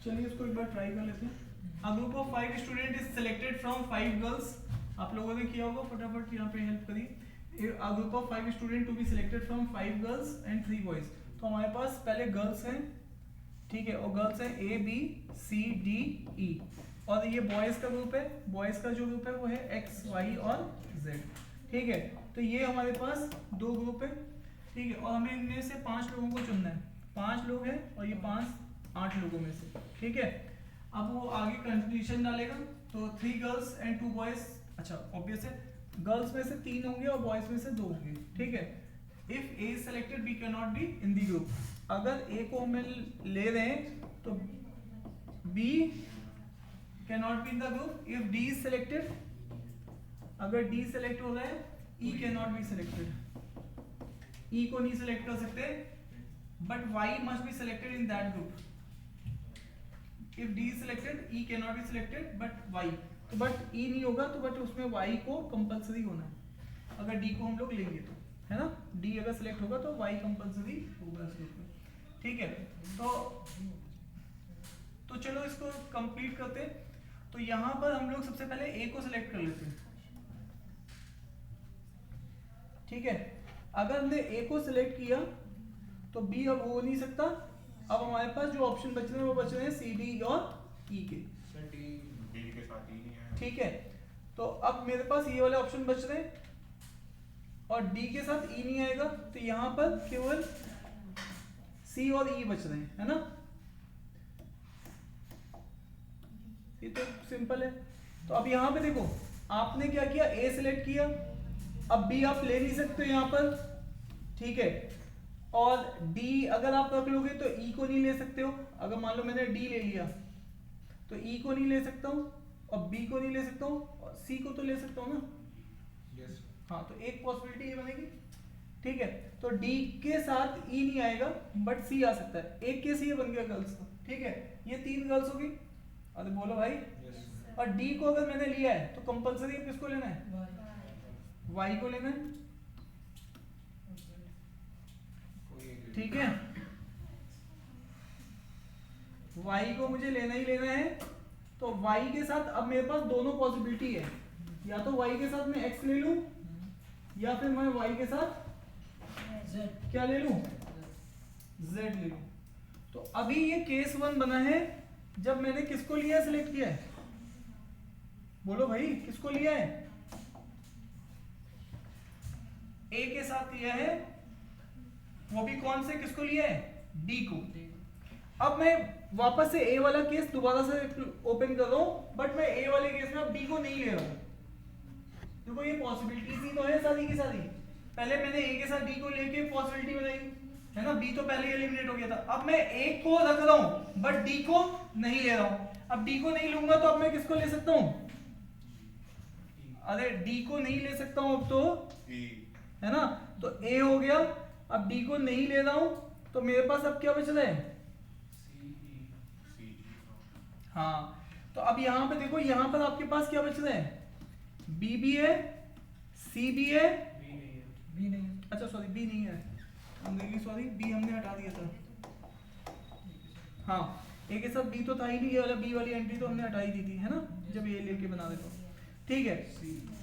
चलिए इसको एक बार ट्राई कर लेते हैं। A group of 5 student is selected from 5 girls. आप लोगों ने किया होगा, फटाफट यहाँ पे हेल्प करिए। A group of 5 student to be selected from 5 girls and 3 boys. तो हमारे पास पहले गर्ल्स हैं, ठीक है, और गर्ल्स हैं A B C D E, और ये बॉयज का ग्रुप है। बॉयज का जो ग्रुप है वो है X Y और Z, ठीक है। तो ये हमारे पास दो ग्रुप है, ठीक है, और हमें इनमें से 5 लोगों को चुनना है। 5 लोग हैं और ये 8 लोगों में से, ठीक है। अब वो आगे कंडीशन डालेगा, तो 3 गर्ल्स एंड 2 बॉयज। अच्छा, ऑब्वियस है, गर्ल्स में से 3 होंगे और बॉयज में से 2 होंगे, ठीक है। If A is selected B can not be in the group. अगर ए को हम ले रहे हैं तो B can not be in the group. If D is selected, अगर डी सेलेक्ट हो रहा है, E can not be selected. E को नहीं सेलेक्ट कर सकते, but Y must be selected in that group. If D is selected, E cannot be selected, but Y. तो but E नहीं होगा, तो बट उसमें Y को कंपलसरी होना है। अगर D को हम लोग लेंगे तो, है ना, D अगर सेलेक्ट होगा तो Y कंपलसरी होगा इस ग्रुप में, ठीक है। तो चलो इसको कंप्लीट करते। तो यहाँ पर हम लोग सबसे पहले A को सिलेक्ट कर लेते हैं, ठीक है। अगर हमने A को सिलेक्ट किया तो B अब हो नहीं सकता। अब हमारे पास जो ऑप्शन बच रहे हैं वो बच रहे हैं सी डी और ई के, डी के साथ ही नहीं है, ठीक है। तो अब मेरे पास ये वाले ऑप्शन बच रहे हैं और डी के साथ ई नहीं आएगा, तो यहाँ पर केवल सी और ई बच रहे हैं, है ना। ये तो सिंपल है। तो अब यहाँ पे देखो, आपने क्या किया, ए सिलेक्ट किया, अब बी आप ले नहीं सकते यहाँ पर, ठीक है। और D अगर आप रख लोगे तो E को नहीं ले सकते हो। अगर मान लो मैंने D ले लिया तो E को नहीं ले सकता हूँ और B को नहीं ले सकता हूँ, और C को तो ले सकता हूँ ना। yes. हाँ, तो एक पॉसिबिलिटी ये बनेगी, ठीक है। तो D के साथ E नहीं आएगा बट C आ सकता है। एक केस ये बन गया गर्ल्स का, ठीक है। ये 3 गर्ल्स होगी, अरे बोलो भाई, yes. और D को अगर मैंने लिया है तो कंपलसरी किसको लेना है, Y को लेना है, ठीक है। y को मुझे लेना ही लेना है। तो y के साथ अब मेरे पास दोनों पॉसिबिलिटी है, या तो y के साथ मैं x ले लूं या फिर मैं y के साथ z क्या ले लूं, z ले लूं। तो अभी ये केस 1 बना है जब मैंने किसको लिया है, सिलेक्ट किया है, बोलो भाई किसको लिया है, a के साथ लिया है, वो भी कौन से, किसको लिया है, D को। अब मैं वापस से A वाला केस दोबारा से ओपन कर रहा हूं, बट मैं A वाले केस में अब D को नहीं ले रहा हूं। देखो ये पॉसिबिलिटीज ही तो है सारी की सारी। पहले मैंने A के साथ D को लेके पॉसिबिलिटी बनाई, है ना, B तो पहले ही एलिमिनेट हो गया था। अब मैं A को रख रहा हूं बट D को नहीं ले रहा हूं। अब D को नहीं लूंगा तो अब मैं किसको ले सकता हूं, अरे D को नहीं ले सकता हूं अब तो, है ना। तो A हो गया, अब D को नहीं ले रहा हूं तो मेरे पास अब क्या बच रहा है, हाँ। तो अब यहाँ पे देखो, यहाँ पर आपके पास क्या बच रहा है, B भी है, C भी है, B नहीं है, अच्छा सॉरी B नहीं है, सॉरी B हमने हटा दिया था। हाँ, A के साथ B तो था ही नहीं, ये वाला B वाली एंट्री तो हमने हटा ही दी थी, है ना, जब ये लेके बना देता, ठीक है।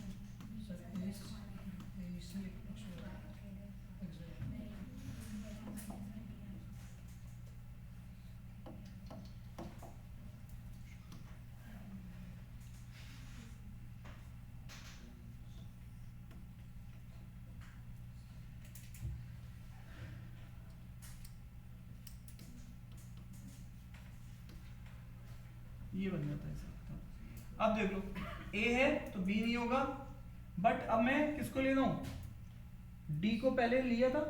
ये बन जाता है इसका। अब देख लो, A है तो B नहीं होगा, बट अब मैं किसको ले रहा हूँ, D को पहले लिया था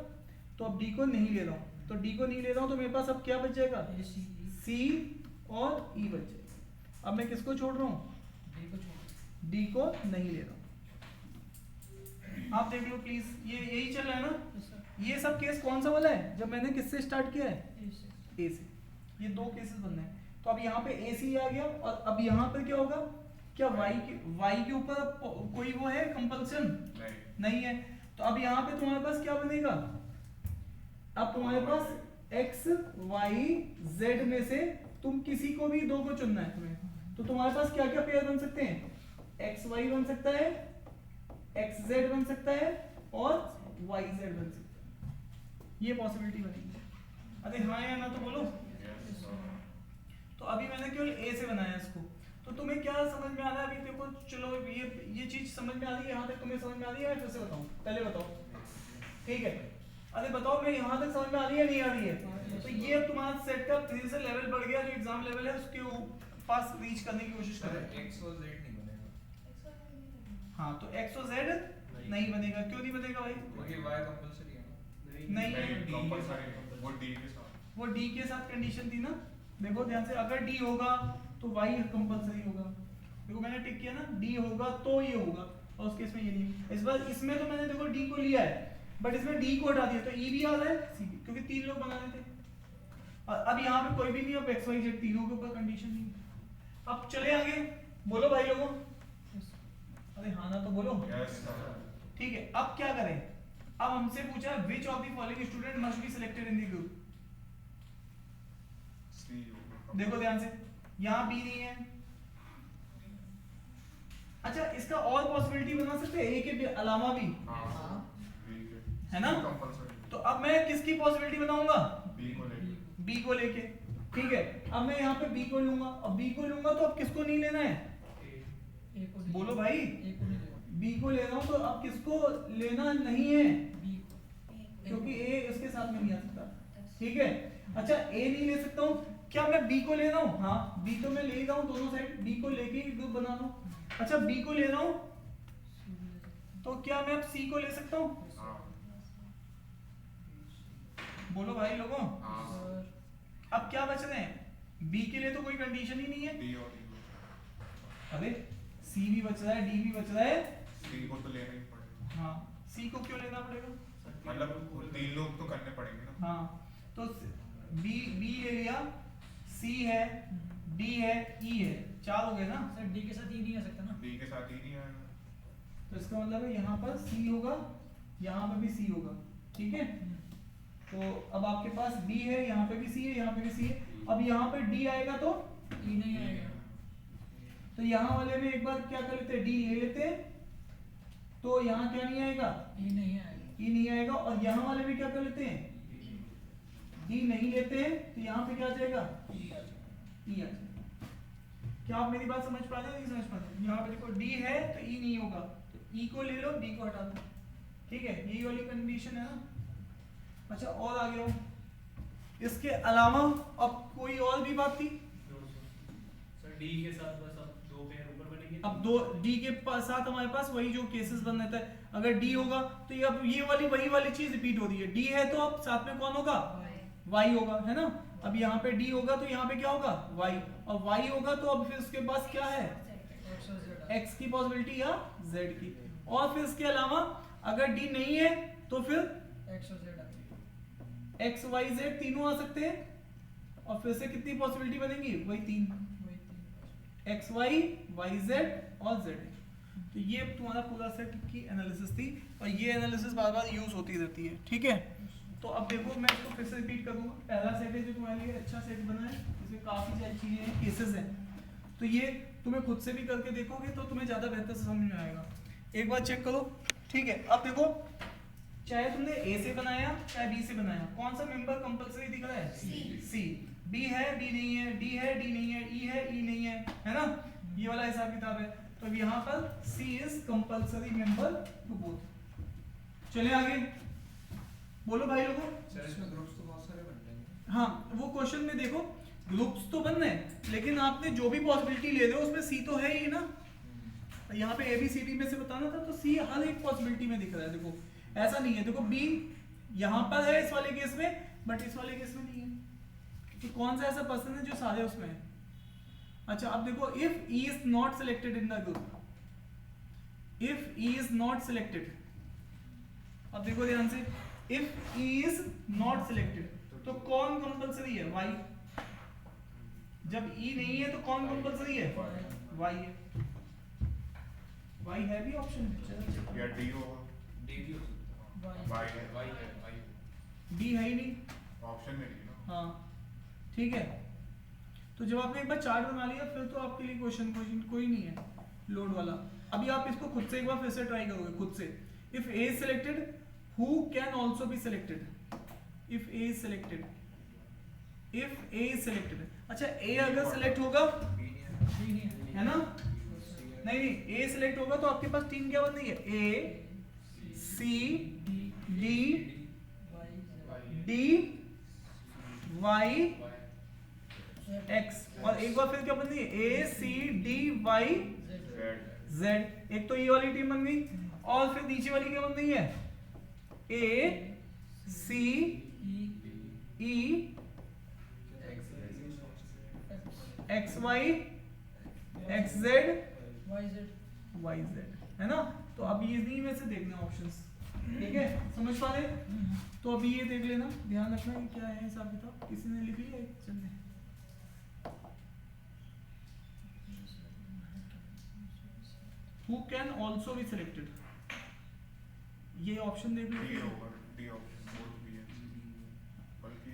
तो अब D को नहीं ले रहा हूँ, तो D को नहीं ले रहा हूँ तो मेरे पास अब क्या बच जाएगा, C और E बच जाएगा। अब मैं किसको छोड़ रहा हूँ, D को नहीं ले रहा हूँ। आप देख लो प्लीज, ये यही चल रहा है ना। ये सब केस कौन सा वाला है, जब मैंने किससे स्टार्ट किया है, A से। ये 2 केसेस बन रहे हैं। तो अब यहाँ पे AC आ गया, और अब यहाँ पे क्या होगा, क्या y के ऊपर कोई वो है कंपल्सन, नहीं है। तो अब यहाँ पे तुम्हारे पास क्या बनेगा, अब तुम्हारे पास x y z में से तुम किसी को भी दो को चुनना है तुम्हें, तो तुम्हारे पास क्या क्या पेयर बन सकते हैं, एक्स वाई बन सकता है, एक्स जेड बन सकता है और वाई जेड बन सकता है, ये पॉसिबिलिटी बनेगी। अरे हाँ या ना तो बोलो। तो अभी मैंने केवल ए से बनाया इसको, तो तुम्हें क्या समझ में आ रहा है अभी देखो, चलो ये चीज समझ में आ रही है, यहाँ तक तुम्हें समझ में आ रही है, मैं फिर से बताऊँ, पहले बताओ, ठीक है। अरे बताओ मैं यहाँ तक समझ में आ रही है नहीं आ रही है, तो ये अब तुम्हारा सेट का धीरे से लेवल बढ़ गया, जो एग्जाम लेवल है उसके पास रीच करने की कोशिश कर रहे हैं। एक्स और जेड नहीं बनेगा। हाँ तो एक्स और जेड नहीं बनेगा, क्यों नहीं बनेगा भाई? क्योंकि वाई कंपलसरी है ना। नहीं है, कंपलसरी है, वो डी के साथ। वो डी के साथ कंडीशन थी ना, देखो ध्यान से, अगर डी होगा तो वाई कंपलसरी होगा, देखो मैंने टिक किया ना, डी होगा तो ये होगा, और उस केस में ये नहीं। इस बार इसमें तो मैंने देखो डी को लिया है, बट इसमें डी को हटा दिया तो ई भी आ रहा है, सी भी, क्योंकि तीन लोग बना रहे थे। और अब यहाँ पे कोई भी नहीं, अब एक्स वाई जेड तीनों के ऊपर कंडीशन नहीं। अब चले आगे, बोलो भाई लोगों, अरे हाँ ना तो बोलो। ठीक है, अब क्या करें, अब हमसे पूछा which of the following student must be selected in the group. देखो ध्यान से, यहाँ बी नहीं है, अच्छा इसका और पॉसिबिलिटी बना सकते हैं, ए के अलावा भी, है ना? तो अब मैं किसकी पॉसिबिलिटी बनाऊंगा, बी को लेके, ठीक है। अब मैं यहाँ पे बी को लूंगा, अब बी को लूंगा तो अब किसको नहीं लेना है, बोलो भाई, बी को ले रहा हूं, तो अब किसको लेना नहीं है, क्योंकि ए इसके साथ में नहीं आ सकता, ठीक है। अच्छा ए नहीं ले सकता हूँ, क्या मैं बी को ले रहा हूँ, हाँ बी तो मैं ले रहा हूँ, दोनों साइड बी को लेके ही ग्रुप बना रहा हूँ। अच्छा बी को ले रहा हूँ, तो क्या मैं अब सी को ले सकता हूँ, बोलो भाई लोगों। अब क्या बच रहे हैं, बी के लिए तो कोई कंडीशन ही नहीं है, अरे सी भी बच रहा है, डी भी बच रहा है, सी को तो लेना ही पड़ेगा। हाँ सी को क्यों लेना पड़ेगा, मतलब तीन लोग तो करने पड़ेंगे ना। हाँ तो बी ले लिया, सी है, डी है, ई है, चार हो गए ना सर, डी के साथ ई नहीं आ सकता ना, डी के साथ ही नहीं आएगा, तो इसका मतलब है यहाँ पर सी होगा, यहाँ पे भी सी होगा, ठीक है। तो अब आपके पास बी है, यहाँ पे भी सी है, यहाँ पे भी सी है, अब यहाँ पे डी आएगा तो ई नहीं आएगा, तो यहाँ वाले में एक बार क्या कर लेते हैं, डी ले लेते हैं, तो यहाँ क्या नहीं आएगा, ई नहीं आएगा, ई नहीं आएगा, और यहाँ वाले में क्या कर लेते हैं, डी नहीं लेते हैं, तो यहाँ पे क्या आ जाएगा, ई आ जाएगा। क्या आप मेरी बात समझ पा रहे हैं, नहीं समझ पा रहे? यहाँ पे देखो डी है तो ई नहीं होगा, तो ई को ले लो, डी को हटा दो, ठीक है, यही वाली कंडीशन है ना। अच्छा और आगे हो, इसके अलावा अब कोई और भी बात थी, सर डी के साथ बस अब दो पेयर ऊपर बनेंगे, अब दो डी के साथ हमारे पास वही जो केसेस बन रहता है, अगर डी होगा तो ये अब ये वही वाली चीज रिपीट हो रही है, डी है तो अब साथ में कौन होगा, वाई होगा, है ना। अब यहाँ पे डी होगा तो यहाँ पे क्या होगा, वाई, और वाई होगा तो अब फिर उसके पास क्या है, एक्स की पॉसिबिलिटी या जेड की, और फिर इसके अलावा अगर डी नहीं है तो फिर एक्स और जेड एक्स वाई जेड तीनों आ सकते हैं, और फिर से कितनी पॉसिबिलिटी बनेगी, वही तीन, एक्स वाई वाई जेड और जेड। तो ये तुम्हारा पूरा सेट की एनालिसिस थी, और ये एनालिसिस बार बार यूज होती रहती है, ठीक है। तो अब देखो मैं इसको फिर से रिपीट करूंगा, पहला सेट है जो तुम्हारे लिए अच्छा सेट बना है, इसमें काफी सारी चीजें हैं, केसेस हैं, तो ये तुम्हें खुद से भी करके देखोगे तो तुम्हें ज्यादा बेहतर से समझ में आएगा। एक बार चेक करो, ठीक है। अब देखो चाहे तुमने ए से बनाया चाहे बी से बनाया, कौन सा मेंबर कंपलसरी दिख रहा है, सी, बी है डी नहीं है, डी है डी नहीं है, ई है ई नहीं है ना, ये वाला हिसाब किताब है। तो अब यहाँ पर C is compulsory member to both. चले आगे, बोलो भाई लोगों। सर इसमें ग्रुप्स तो बहुत सारे बन जाएंगे। हाँ वो क्वेश्चन में देखो ग्रुप्स तो बन रहे हैं, लेकिन आपने जो भी पॉसिबिलिटी ले रहे हो उसमें सी तो है ही ना, यहाँ पे ABCD में से बताना था, तो सी हर एक पॉसिबिलिटी में दिख रहा है। देखो ऐसा नहीं है, देखो बी यहाँ पर है इस वाले केस में, बट इस वाले केस में नहीं है, तो कौन सा ऐसा पर्सन है जो सारे उसमें है। अच्छा अब देखो if E is not selected in the group, if E is not selected, अब देखो ध्यान से, if E is not selected तो कौन कंपलसरी है, वाई। जब ई नहीं है तो कौन कंपलसरी है, वाई है, वाई है भी ऑप्शन, या डी होगा, डी भी हो सकता है, वाई है, वाई है, वाई है। डी है ही नहीं, ऑप्शन में नहीं ना। हाँ ठीक है। तो जब आपने एक बार चार्ट बना लिया फिर तो आपके लिए क्वेश्चन कोई नहीं है लोड वाला। अभी आप इसको खुद से एक बार फिर से ट्राई करोगे खुद से। If A is selected who can also be selected. If A is selected, if A is selected, अच्छा ए अगर सिलेक्ट होगा डी नहीं है है ना, नहीं ए सिलेक्ट होगा तो आपके पास टीम क्या बन रही है, A C D D Y X, और एक बार फिर क्या बन रही है, A C D Y Z. एक तो ये वाली टीम बन गई, और फिर नीचे वाली क्या बन रही है, A C E X Y X Z Y Z, है ना। तो अब ये इन्हीं में से देखना ऑप्शंस, ठीक है, समझ पा रहे हैं? तो अभी ये देख लेना, ध्यान रखना कि क्या है हिसाब किताब। किसी ने लिख लिया, चलने who can also be selected, ये ऑप्शन देख लो, डी होगा, डी ऑप्शन बोथ भी है, बल्कि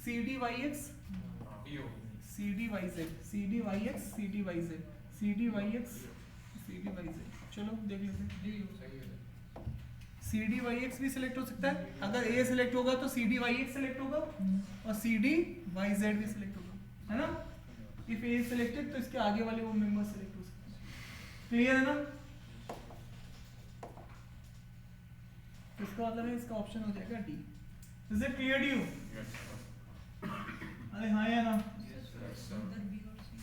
C D Y X D होगा। C D Y Z, C D Y X C D Y Z, C D Y X C D Y Z. चलो देख लेते हैं, सही है। सी डी वाई एक्स भी सिलेक्ट हो सकता है। अगर ए सिलेक्ट होगा तो C D Y X select होगा, और सी डी वाई जेड भी सिलेक्ट होगा, है ना। इफ ए सिलेक्टेड तो इसके आगे वाले वो मेंबर सिलेक्ट हो सकते हैं। क्लियर है ना? तो इसका मतलब है इसका ऑप्शन हो जाएगा D. Is it clear to you? Yes अरे हाँ या ना? इधर बी और सी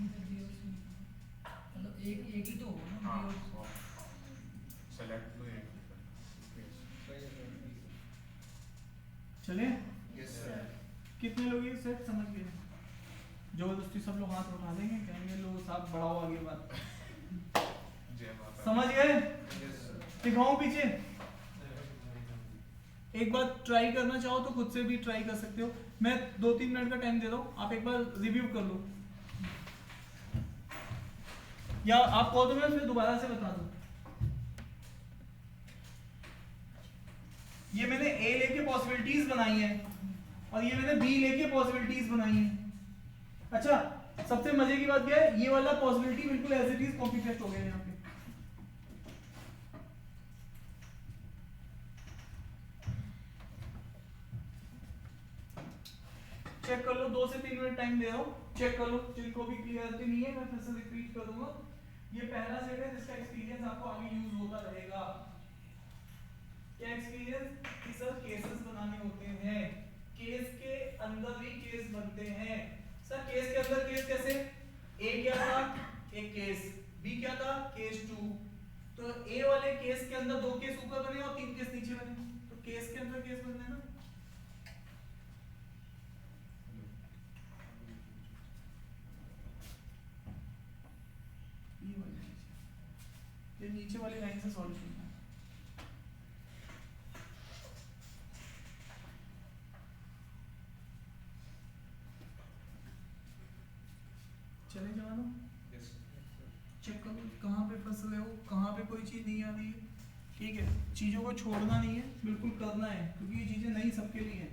इधर बी और सी, मतलब एक ही तो होगा ना, हाँ, बी और सेलेक्ट लो एक। चले, यस सर। कितने लोग ये सेट समझ गए? जबरदस्ती सब लोग हाथ उठा देंगे, कहेंगे लोग साहब बढ़ाओ आगे बात। जय माता। समझ गए? Yes sir. दिखाऊं पीछे? एक बार ट्राई करना चाहो तो खुद से भी ट्राई कर सकते हो। मैं 2-3 मिनट का टाइम दे रहा हूँ, आप एक बार रिव्यू कर लो, या आप कहो तो मैं फिर दोबारा से बता दूं। ये मैंने ए लेके पॉसिबिलिटीज बनाई है, और ये मैंने बी लेके पॉसिबिलिटीज बनाई है। अच्छा, सबसे मजे की बात क्या है, ये वाला पॉसिबिलिटी बिल्कुल as it is copy paste हो गया यहाँ पे। चेक कर लो, 2 से 3 मिनट टाइम दे रहा हूँ, चेक कर लो। जिनको भी क्लियरिटी नहीं है मैं फिर से रिपीट कर दूंगा। ये पहला सेट है जिसका एक्सपीरियंस आपको आगे यूज होता रहेगा। क्या एक्सपीरियंस? कि सर केसेस बनाने होते हैं, केस के अंदर भी केस बनते हैं। सर केस के अंदर केस कैसे? ए क्या था? एक केस, बी क्या था? केस 2। तो ए वाले केस के अंदर 2 केस ऊपर बने और 3 केस नीचे बने, तो केस के अंदर केस बनते हैं ना। ये नीचे वाली लाइन से सॉल्व करना है। चले जवानों, चेक करो कहाँ पे फंस रहे हो, कहाँ पे कोई चीज़ नहीं आ रही है। ठीक है, चीज़ों को छोड़ना नहीं है, बिल्कुल करना है, क्योंकि ये चीज़ें नहीं सबके लिए हैं।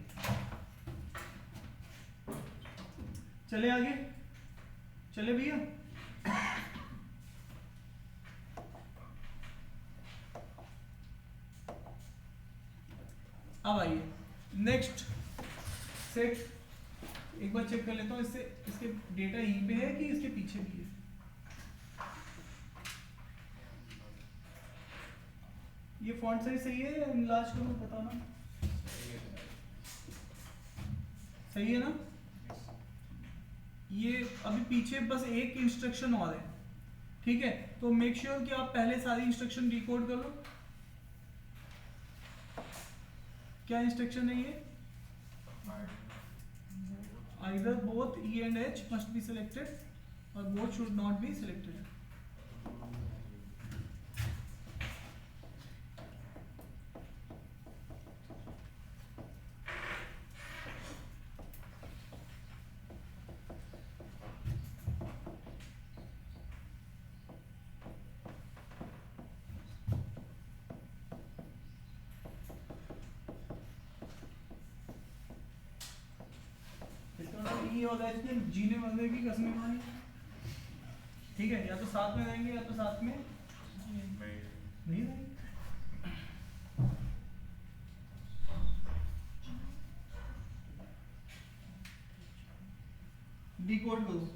चले आगे, चले भैया। अब आइए नेक्स्ट सेट, एक बार चेक कर लेता हूँ इससे, इसके डेटा यहीं पे है कि इसके पीछे भी है। ये फॉन्ट साइज सही है या इनलार्ज करूँ, बताना। सही है ना? ये अभी पीछे बस एक इंस्ट्रक्शन और है, ठीक है। तो मेक श्योर कि आप पहले सारी इंस्ट्रक्शन डिकोड कर लो। क्या इंस्ट्रक्शन है ये? Either both E and H must be selected or both should not be selected. ई और एच ने जीने वाले की कसमें खानी, ठीक है, या तो साथ में रहेंगे या तो साथ में नहीं नहीं रहेंगे। डिकोड करो।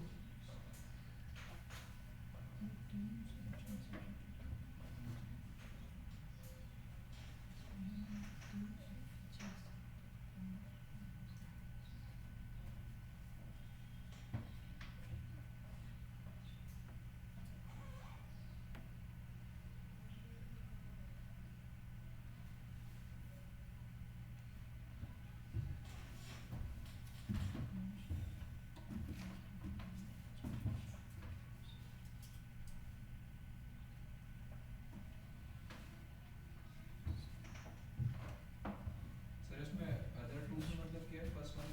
सर इसमें अदर टू से मतलब क्या है? फर्स्ट वन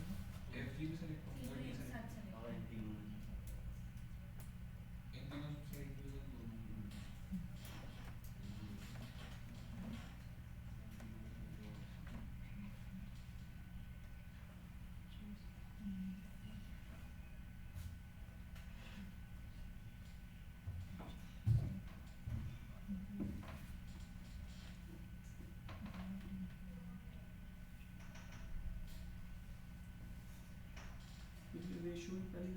एफ जी भी सेलेक्ट होगा, डी सेलेक्ट हाँ इन तीनों में इन तीनों से एक भी रेशियो पहली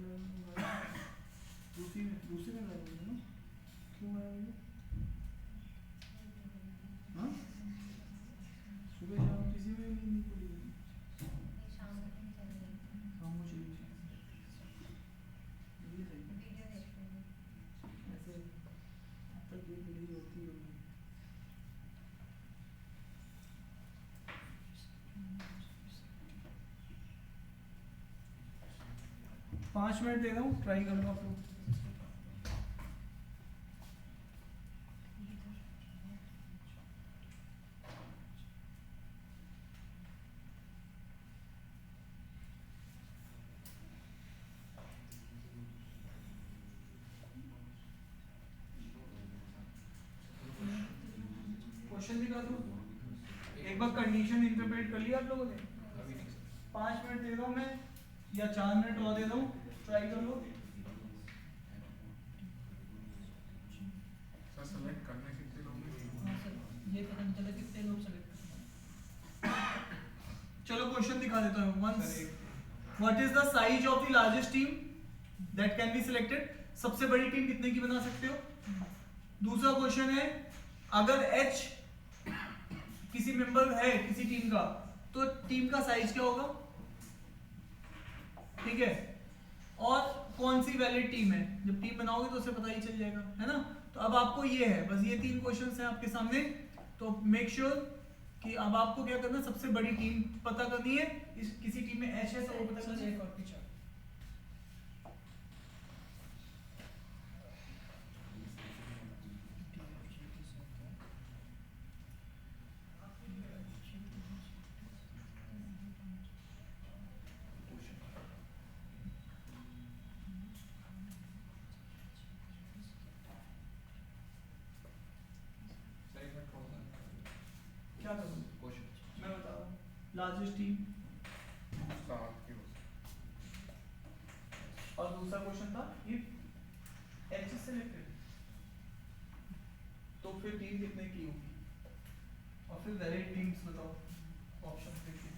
दूसरी में लगाओगे ना, क्यों आया? हाँ सुबह शाम किसी में नहीं पड़ेगी, शाम को चली ऐसे तक ये बड़ी होती होगी। 5 मिनट दे रहा हूँ, ट्राई कर लो आप लोग। क्वेश्चन दिखा दो, एक बार कंडीशन इंटरप्रेट कर लिया आप लोगों ने। 5 मिनट दे रहा हूँ मैं, या 4 मिनट और दे रहा हूँ, ट्राई कर लो। सर सेलेक्ट करने कितने लोग हैं? हाँ सर, ये पता नहीं चला कितने लोग सेलेक्ट करते हैं। चलो क्वेश्चन दिखा देता हूँ। Once what is the size of the largest team that can be selected? सबसे बड़ी टीम कितने की बना सकते हो? दूसरा क्वेश्चन है, अगर H किसी मेंबर है किसी टीम का, तो टीम का साइज क्या होगा? ठीक है, और कौन सी वैलिड टीम है? जब टीम बनाओगे तो उसे पता ही चल जाएगा, है ना? तो अब आपको ये है, बस ये 3 क्वेश्चंस हैं आपके सामने। तो मेक श्योर कि अब आपको क्या करना है, सबसे बड़ी टीम पता करनी है। इस किसी टीम में H है तो वो पता सर करना एक है। और पीछे सर एक मिनट थोड़ा सा क्या करूँ क्वेश्चन मैं बता रहा हूँ। लार्जेस्ट टीम, 7 की हो और दूसरा क्वेश्चन था इफ H is selected तो फिर टीम कितने की होगी, और फिर वैलिड टीम्स बताओ। ऑप्शन देखिए,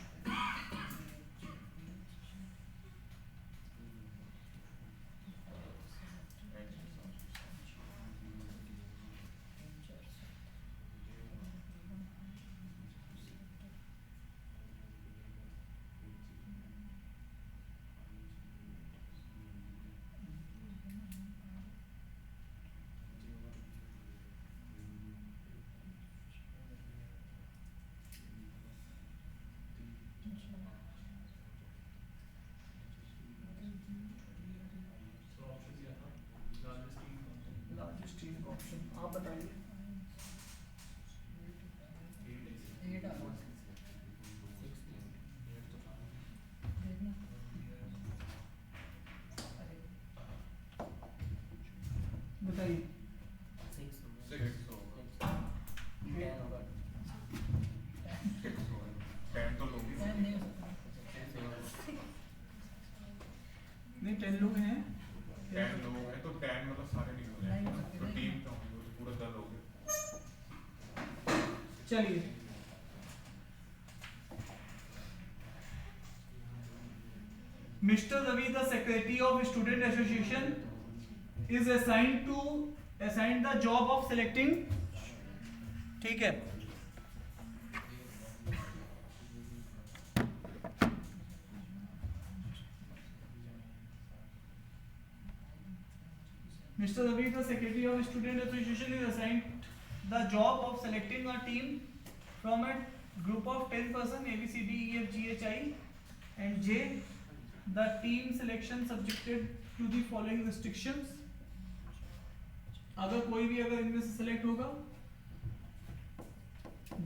नहीं 10 लोग हैं 10 लोग हैं तो 10 मतलब सारे नहीं हो नहीं हो जाएंगे सकते, तो नहीं। टीम का होगी तो पूरा 10 लोग हैं। चलिए Mr. Ravi, the secretary of student association, is assigned the job of selecting, ठीक है, Mr. Ravi, the secretary of student association, is assigned the job of selecting a team from a group of 10 person A B C D E F G H I and J. The team selection subjected to the following restrictions. अगर कोई भी अगर इनमें से select होगा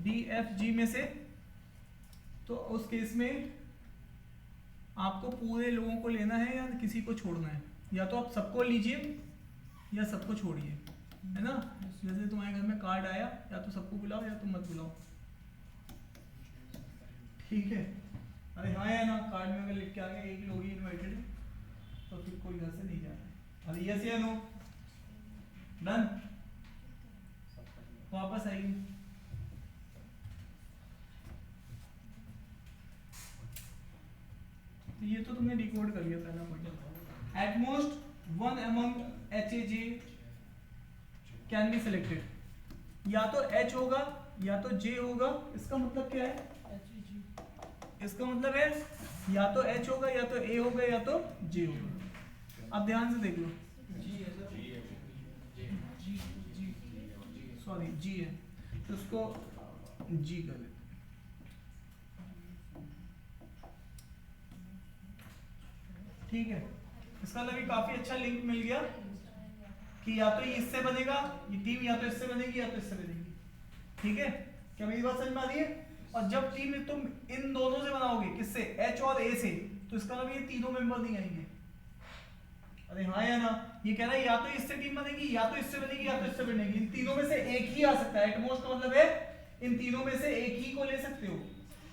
D F G में से, तो उस केस में आपको पूरे लोगों को लेना है या किसी को छोड़ना है, या तो आप सबको लीजिए या सबको छोड़िए, है ना। जैसे तुम्हारे घर में कार्ड आया, या तो सबको बुलाओ या तो मत बुलाओ, ठीक है। अरे हाँ या ना, कार्ड में अगर लिख के आ गया एक लोग ही इनवाइटेड है तो फिर कोई घर से नहीं जा रहा है। अरे यस या नो, डन, वापस आइए। तो ये तो तुमने डिकोड कर लिया पहला point. At most one among HAJ can be selected, या तो H होगा या तो J होगा। इसका मतलब क्या है? इसका मतलब है या तो H होगा या तो A होगा या तो J होगा। अब ध्यान से देख लो, सॉरी G है तो उसको G कर लेते, ठीक है। इसका मतलब काफी अच्छा लिंक मिल गया कि या तो ये इससे बनेगा, ये टीम या तो इससे बनेगी या तो इससे बनेगी, ठीक है। क्या मेरी बात समझ में आ रही है? और जब टीम तुम इन दोनों से बनाओगे, किससे? H और A से, तो इसका मतलब ये तीनों मेंबर नहीं आएंगे। अरे हाँ या ना, ये कह रहा है या तो इससे टीम बनेगी या तो इससे बनेगी या तो इससे बनेगी, इन तीनों में से एक ही आ सकता है। एटमोस्ट का मतलब है इन तीनों में से एक ही को ले सकते हो,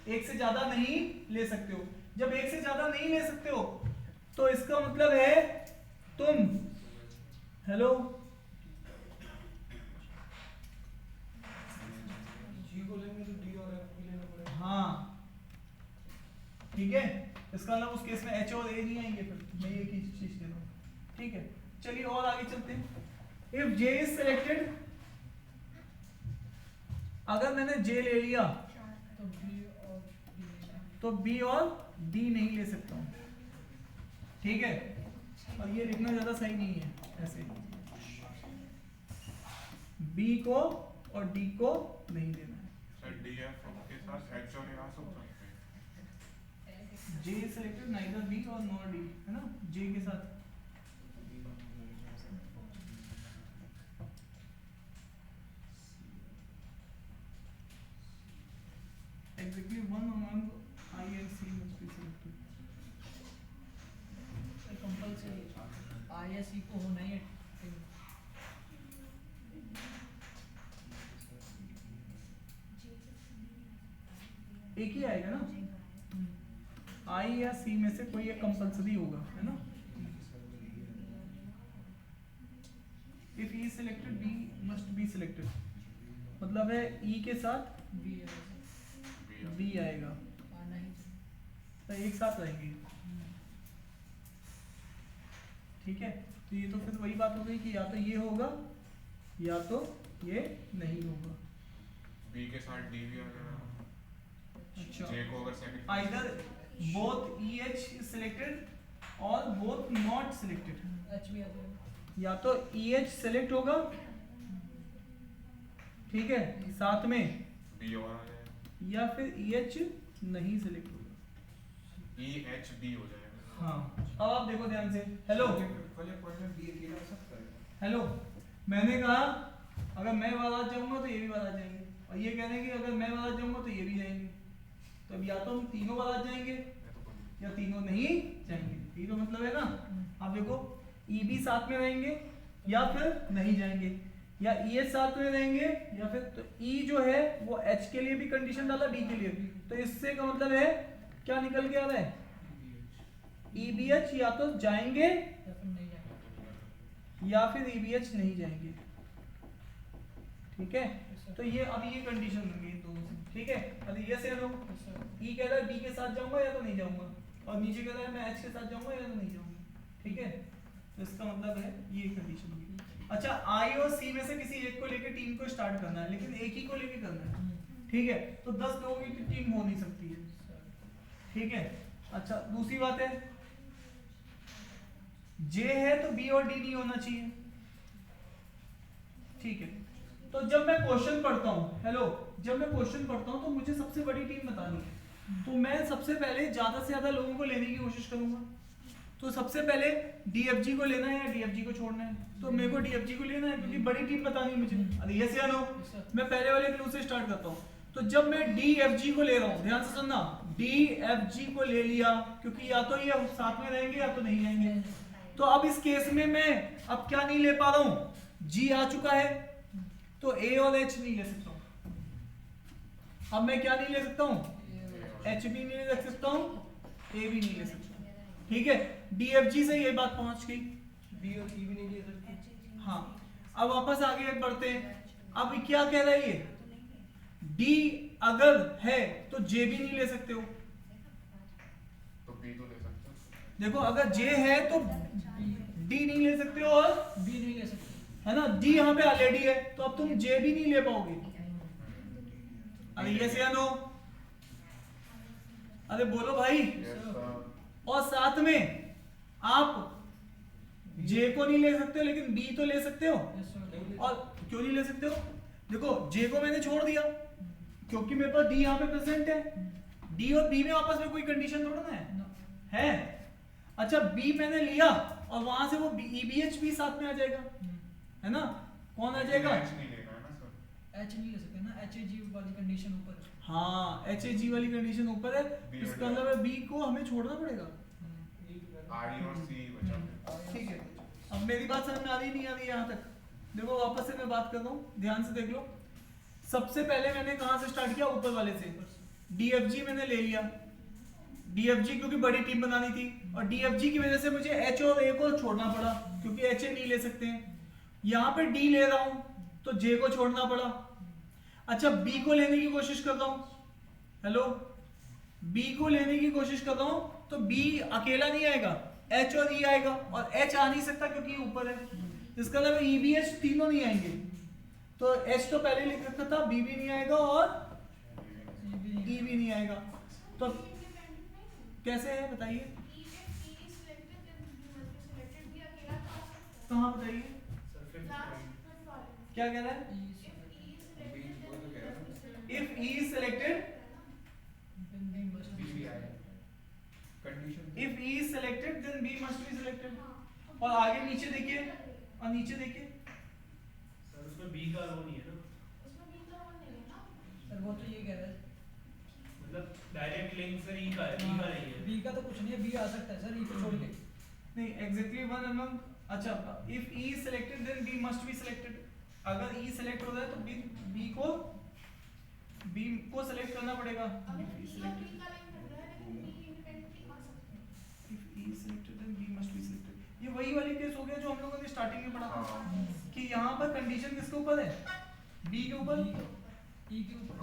एक से ज्यादा नहीं ले सकते हो। जब एक से ज्यादा नहीं ले सकते हो तो इसका मतलब है तुम, हेलो, G को लेंगे तो D और F भी लेना पड़ेगा। हाँ ठीक है। इसका मतलब उस केस में H और A नहीं आएंगे, फिर मैं एक ही चीज कह रहा हूँ, ठीक है। चलिए और आगे चलते हैं। इफ J इज सिलेक्टेड, अगर मैंने J ले लिया तो B और D नहीं ले सकता हूँ, ठीक है। और ये लिखना ज्यादा सही नहीं है ऐसे, B को और D को नहीं देना है। सर DF के साथ H और A आ सकते हैं। J is selected neither B और nor D, है ना, J के साथ। Exactly one among I and C must be selected. Compulsory I या C को होना ही है। एक ही आएगा ना, I या C में से कोई एक कंपल्सरी होगा, है ना। If E is selected, B must be selected, मतलब है E के साथ B आएगा, आना ही तो एक साथ रहेंगे, ठीक है। तो ये तो फिर वही बात हो गई कि या तो ये होगा या तो ये नहीं होगा। B के साथ D भी आ जाएगा। अच्छा, J को अगर second either both EH is selected or both not selected, H भी आ जाएगा। या तो EH सेलेक्ट होगा, ठीक है, साथ में, B और आ जाएगा। या फिर EH नहीं सेलेक्ट होगा। EHB हो जाएगा। हाँ, अब आप देखो ध्यान से, हेलो पहले पॉइंट में B अकेला आ सकता है। हेलो, मैंने कहा अगर मैं बारात जाऊंगा तो ये भी बारात जाएंगे, और ये कह रहे हैं कि अगर मैं बारात जाऊंगा तो ये भी जाएंगे। तो अब या तो हम तीनों बारात जाएंगे या तीनों नहीं जाएंगे, ये तो मतलब है ना। आप देखो E भी साथ में रहेंगे या फिर नहीं जाएंगे, या E साथ में रहेंगे या फिर, तो E जो है वो H के लिए भी कंडीशन डाला, B के लिए भी, तो इससे का मतलब है क्या निकल के आ रहा है? EBH या तो जाएंगे या फिर नहीं जाएंगे। या फिर EBH नहीं जाएंगे। ठीक है, Yes, sir. तो ये अभी ये कंडीशन बन गई इन दोनों से। ठीक है, अभी ये से लो, Yes, sir. E कह रहा है B के साथ जाऊंगा या तो नहीं जाऊंगा, और नीचे कह रहा है मैं H के साथ जाऊंगा या तो नहीं जाऊंगा। ठीक है, तो इसका मतलब है ये कंडीशन होगी। अच्छा, I और C में से किसी एक को लेके टीम को स्टार्ट करना है, लेकिन एक ही को लेके करना है। ठीक है, तो 10 लोगों की टीम हो नहीं सकती है। ठीक है, अच्छा दूसरी बात है, J है तो B और D नहीं होना चाहिए। ठीक है, तो जब मैं क्वेश्चन पढ़ता हूँ, हेलो, जब मैं क्वेश्चन पढ़ता हूँ तो मुझे सबसे बड़ी टीम बतानी है, तो मैं सबसे पहले ज्यादा से ज्यादा लोगों को लेने की कोशिश करूंगा। तो सबसे पहले DFG को लेना है या DFG को छोड़ना है, तो मेरे को DFG को लेना है क्योंकि बड़ी टीम बतानी है मुझे। अरे यस या नो? Yes, sir. मैं पहले वाले क्लू से स्टार्ट करता हूँ। तो जब मैं DFG को ले रहा हूँ, ध्यान से सुनना, DFG को ले लिया क्योंकि या तो ये साथ में रहेंगे या तो नहीं रहेंगे। तो अब इस केस में मैं अब क्या नहीं ले पा रहा हूँ, G आ चुका है, तो A और H नहीं ले सकता हूँ। अब मैं क्या नहीं ले सकता हूँ, H भी नहीं ले सकता हूँ, A भी नहीं ले सकता। ठीक है, DFG से ये बात पहुंच गई। बी और ई भी नहीं ले सकते। हाँ, अब वापस आगे बढ़ते हैं। अब क्या कह रहा है ये, D अगर है तो J भी नहीं ले सकते हो। तो B तो ले सकते हो। देखो, अगर J है तो D नहीं ले सकते हो, और बी नहीं ले सकते। है ना, D यहाँ पे ऑलरेडी है, तो अब तुम J भी नहीं ले पाओगे। अरे ये से नो, अरे बोलो भाई। Yes, sir. और साथ में आप J को नहीं ले सकते हो, लेकिन B तो ले सकते हो। Yes, sir. और क्यों नहीं ले सकते हो, देखो J को मैंने छोड़ दिया क्योंकि मेरे पास D यहाँ पे प्रेजेंट है। D और B में आपस में कोई कंडीशन थोड़ा ना है, No. है? अच्छा, B मैंने लिया और वहां से वो EBH भी साथ में आ जाएगा, है ना? कौन आ जाएगा? H नहीं लेना है ना सर। H नहीं ले सकते ना, HAG वाली कंडीशन ऊपर है। हाँ, HAG वाली कंडीशन ऊपर है, B इसका और मतलब है B को हमें छोड़ना पड़ेगा। I और C बचा फिर। ठीक है, अब मेरी बात समझ में आ रही नहीं आ रही यहाँ तक? देखो वापस से मैं बात कर रहा हूँ, ध्यान से देख लो। सबसे पहले मैंने कहाँ से स्टार्ट किया, ऊपर वाले से। DFG मैंने ले लिया, DFG क्योंकि बड़ी टीम बनानी थी, और DFG की वजह से मुझे H और A को छोड़ना पड़ा क्योंकि HA नहीं ले सकते हैं। यहाँ पे D ले रहा हूँ तो J को छोड़ना पड़ा। अच्छा, B को लेने की कोशिश कर रहा हूँ, हेलो, B को लेने की कोशिश कर रहा हूँ तो B अकेला नहीं आएगा, H और E आएगा, और H आ नहीं सकता क्योंकि ऊपर है। इसका मतलब EBH तीनों नहीं आएंगे, तो H तो पहले लिख सकता था, B भी नहीं आएगा और E भी नहीं आएगा। तो कैसे है बताइए, कहाँ बताइए, सर फिफ्थ पॉइंट। क्या कह रहा है? B वो तो कह रहा है If E is selected, Then B must be. B भी आया condition. if E is selected, then B must be selected। और आगे नीचे देखिए, और नीचे देखिए, सर उसमें बी का वो नहीं है ना, सर वो तो ये कह रहा है, मतलब डायरेक्ट लिंक सर ई का है, बी का नहीं है। B का तो कुछ नहीं है, B आ सकता है सर, E को छोड़ के। नहीं एग्जैक्टली वन अमंग। अच्छा, if E is selected, then B must be selected। अगर E सेलेक्ट हो जाए तो B को सेलेक्ट करना पड़ेगा। If E is selected, then B must be selected। ये वही वाली केस हो गया जो हम लोगों ने स्टार्टिंग में पढ़ा था, हाँ। कि यहाँ पर कंडीशन किसके ऊपर है, B के ऊपर, E के ऊपर।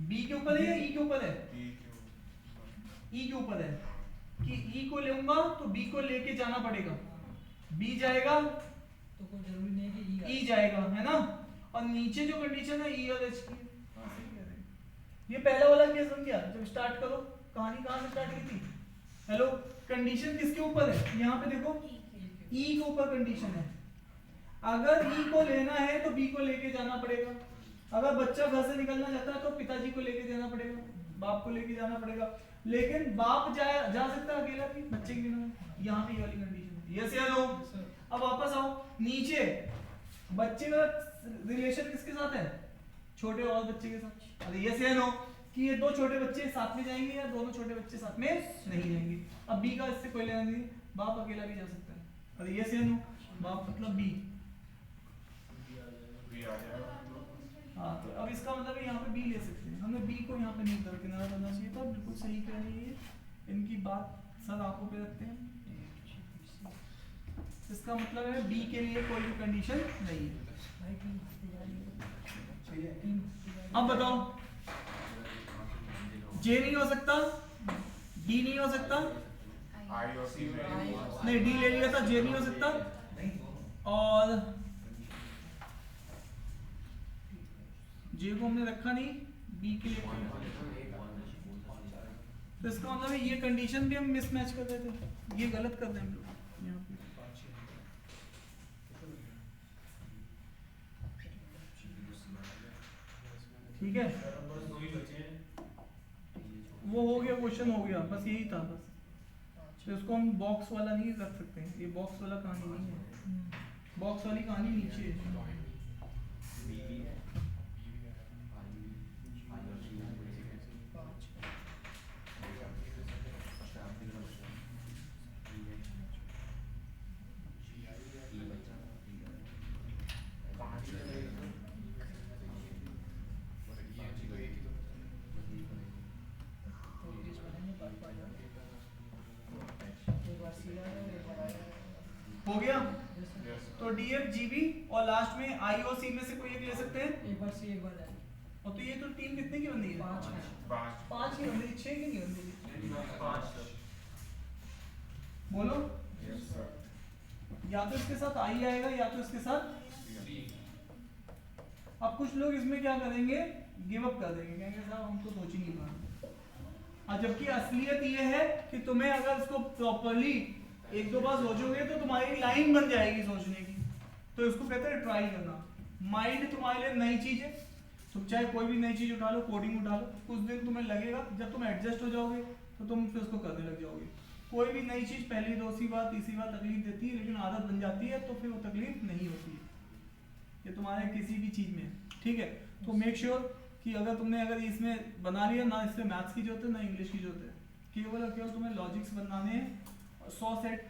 B के ऊपर है या E के ऊपर है? E क्यों? E के ऊपर है कि E को लूंगा तो B को लेके जाना पड़ेगा, B जाएगा तो कोई जरूरी नहीं है कि E E जाएगा, है ना? और नीचे जो कंडीशन है E और H की, हाँ, सही कह रहे हैं। ये पहला वाला केस बन गया। जब स्टार्ट करो, कहानी कहाँ से स्टार्ट की थी, हेलो, कंडीशन किसके ऊपर है, यहाँ पे देखो E के ऊपर कंडीशन है। अगर E को लेना है तो B को लेके जाना पड़ेगा। अगर बच्चा घर से निकलना चाहता है तो पिताजी को लेके जाना पड़ेगा, बाप को लेके जाना पड़ेगा, लेकिन बाप जा सकता है अकेला भी बच्चे के बिना। यहाँ पे ये वाली कंडीशन है, यस या नो? अब वापस आओ नीचे, बच्चे का रिलेशन किसके साथ है, छोटे और बच्चे के साथ। अरे यस या नो कि ये दो छोटे बच्चे साथ में जाएंगे या दोनों छोटे बच्चे साथ में नहीं जाएंगे। अब बी का इससे कोई लेना नहीं, बाप अकेला भी जा सकता है। अरे यस या नो, बाप मतलब बी। B आ जाएगा। हाँ, तो अब इसका मतलब है यहाँ पे बी ले सकते हैं। हमने बी को यहाँ पे नहीं दरकिनार करना चाहिए था, बिल्कुल सही कह रही है। इनकी बात सर आंखों पे रखते हैं। इसका मतलब है बी के लिए कोई भी कंडीशन नहीं है। भाई टीम हारते जा रही है। टीम हारते जा रही है। अब बताओ, जे नहीं हो सकता, डी नहीं हो सकता, आई और सी में नहीं डी ले लिया था, जे नहीं हो सकता, और जे को हमने रखा नहीं, बी के लिए तो इसका मतलब है ये कंडीशन भी हम मिसमैच कर रहे थे, ये गलत कर रहे हैं हम लोग यहाँ पे। ठीक है, बस दो ही बचे हैं। वो हो गया, क्वेश्चन हो गया, बस यही था बस। तो इसको हम बॉक्स वाला नहीं रख सकते हैं, ये बॉक्स वाला कहानी नहीं है, बॉक्स वाली कहानी नीचे है। हो गया, तो डी एफ जी बी और लास्ट में आई और सी में से कोई एक ले सकते हैं। एक बार सी एक बार है। और तो ये तो टीम कितने की बन रही है? 5 5 की बन रही है, 6 की नहीं बन रही। 5 सर। बोलो, यस सर या तो इसके साथ आई आएगा या तो इसके साथ। अब कुछ लोग इसमें क्या करेंगे, गिव अप कर देंगे, कहेंगे साहब हम तो सोच ही नहीं पा रहे। और जबकि असलियत ये है कि तुम्हें अगर इसको प्रॉपरली एक दो बार सोचोगे तो तुम्हारी लाइन बन जाएगी सोचने की। तो इसको कहते हैं ट्राई करना। माइंड तुम्हारे लिए नई चीज है, तुम चाहे कोई भी नई चीज उठा लो, कोडिंग उठा लो, कुछ दिन तुम्हें लगेगा, जब तुम एडजस्ट हो जाओगे तो तुम फिर उसको करने लग जाओगे। कोई भी नई चीज पहली दूसरी बार तीसरी बार तकलीफ देती है, लेकिन आदत बन जाती है तो फिर वो तकलीफ नहीं होती है। ये तुम्हारे किसी भी चीज में, ठीक है। तो मेक श्योर कि अगर इसमें बना लिया ना, इससे मैथ्स की जरूरत है ना इंग्लिश की जरूरत है, केवल और केवल तुम्हें लॉजिक्स बनाने हैं। 100 सेट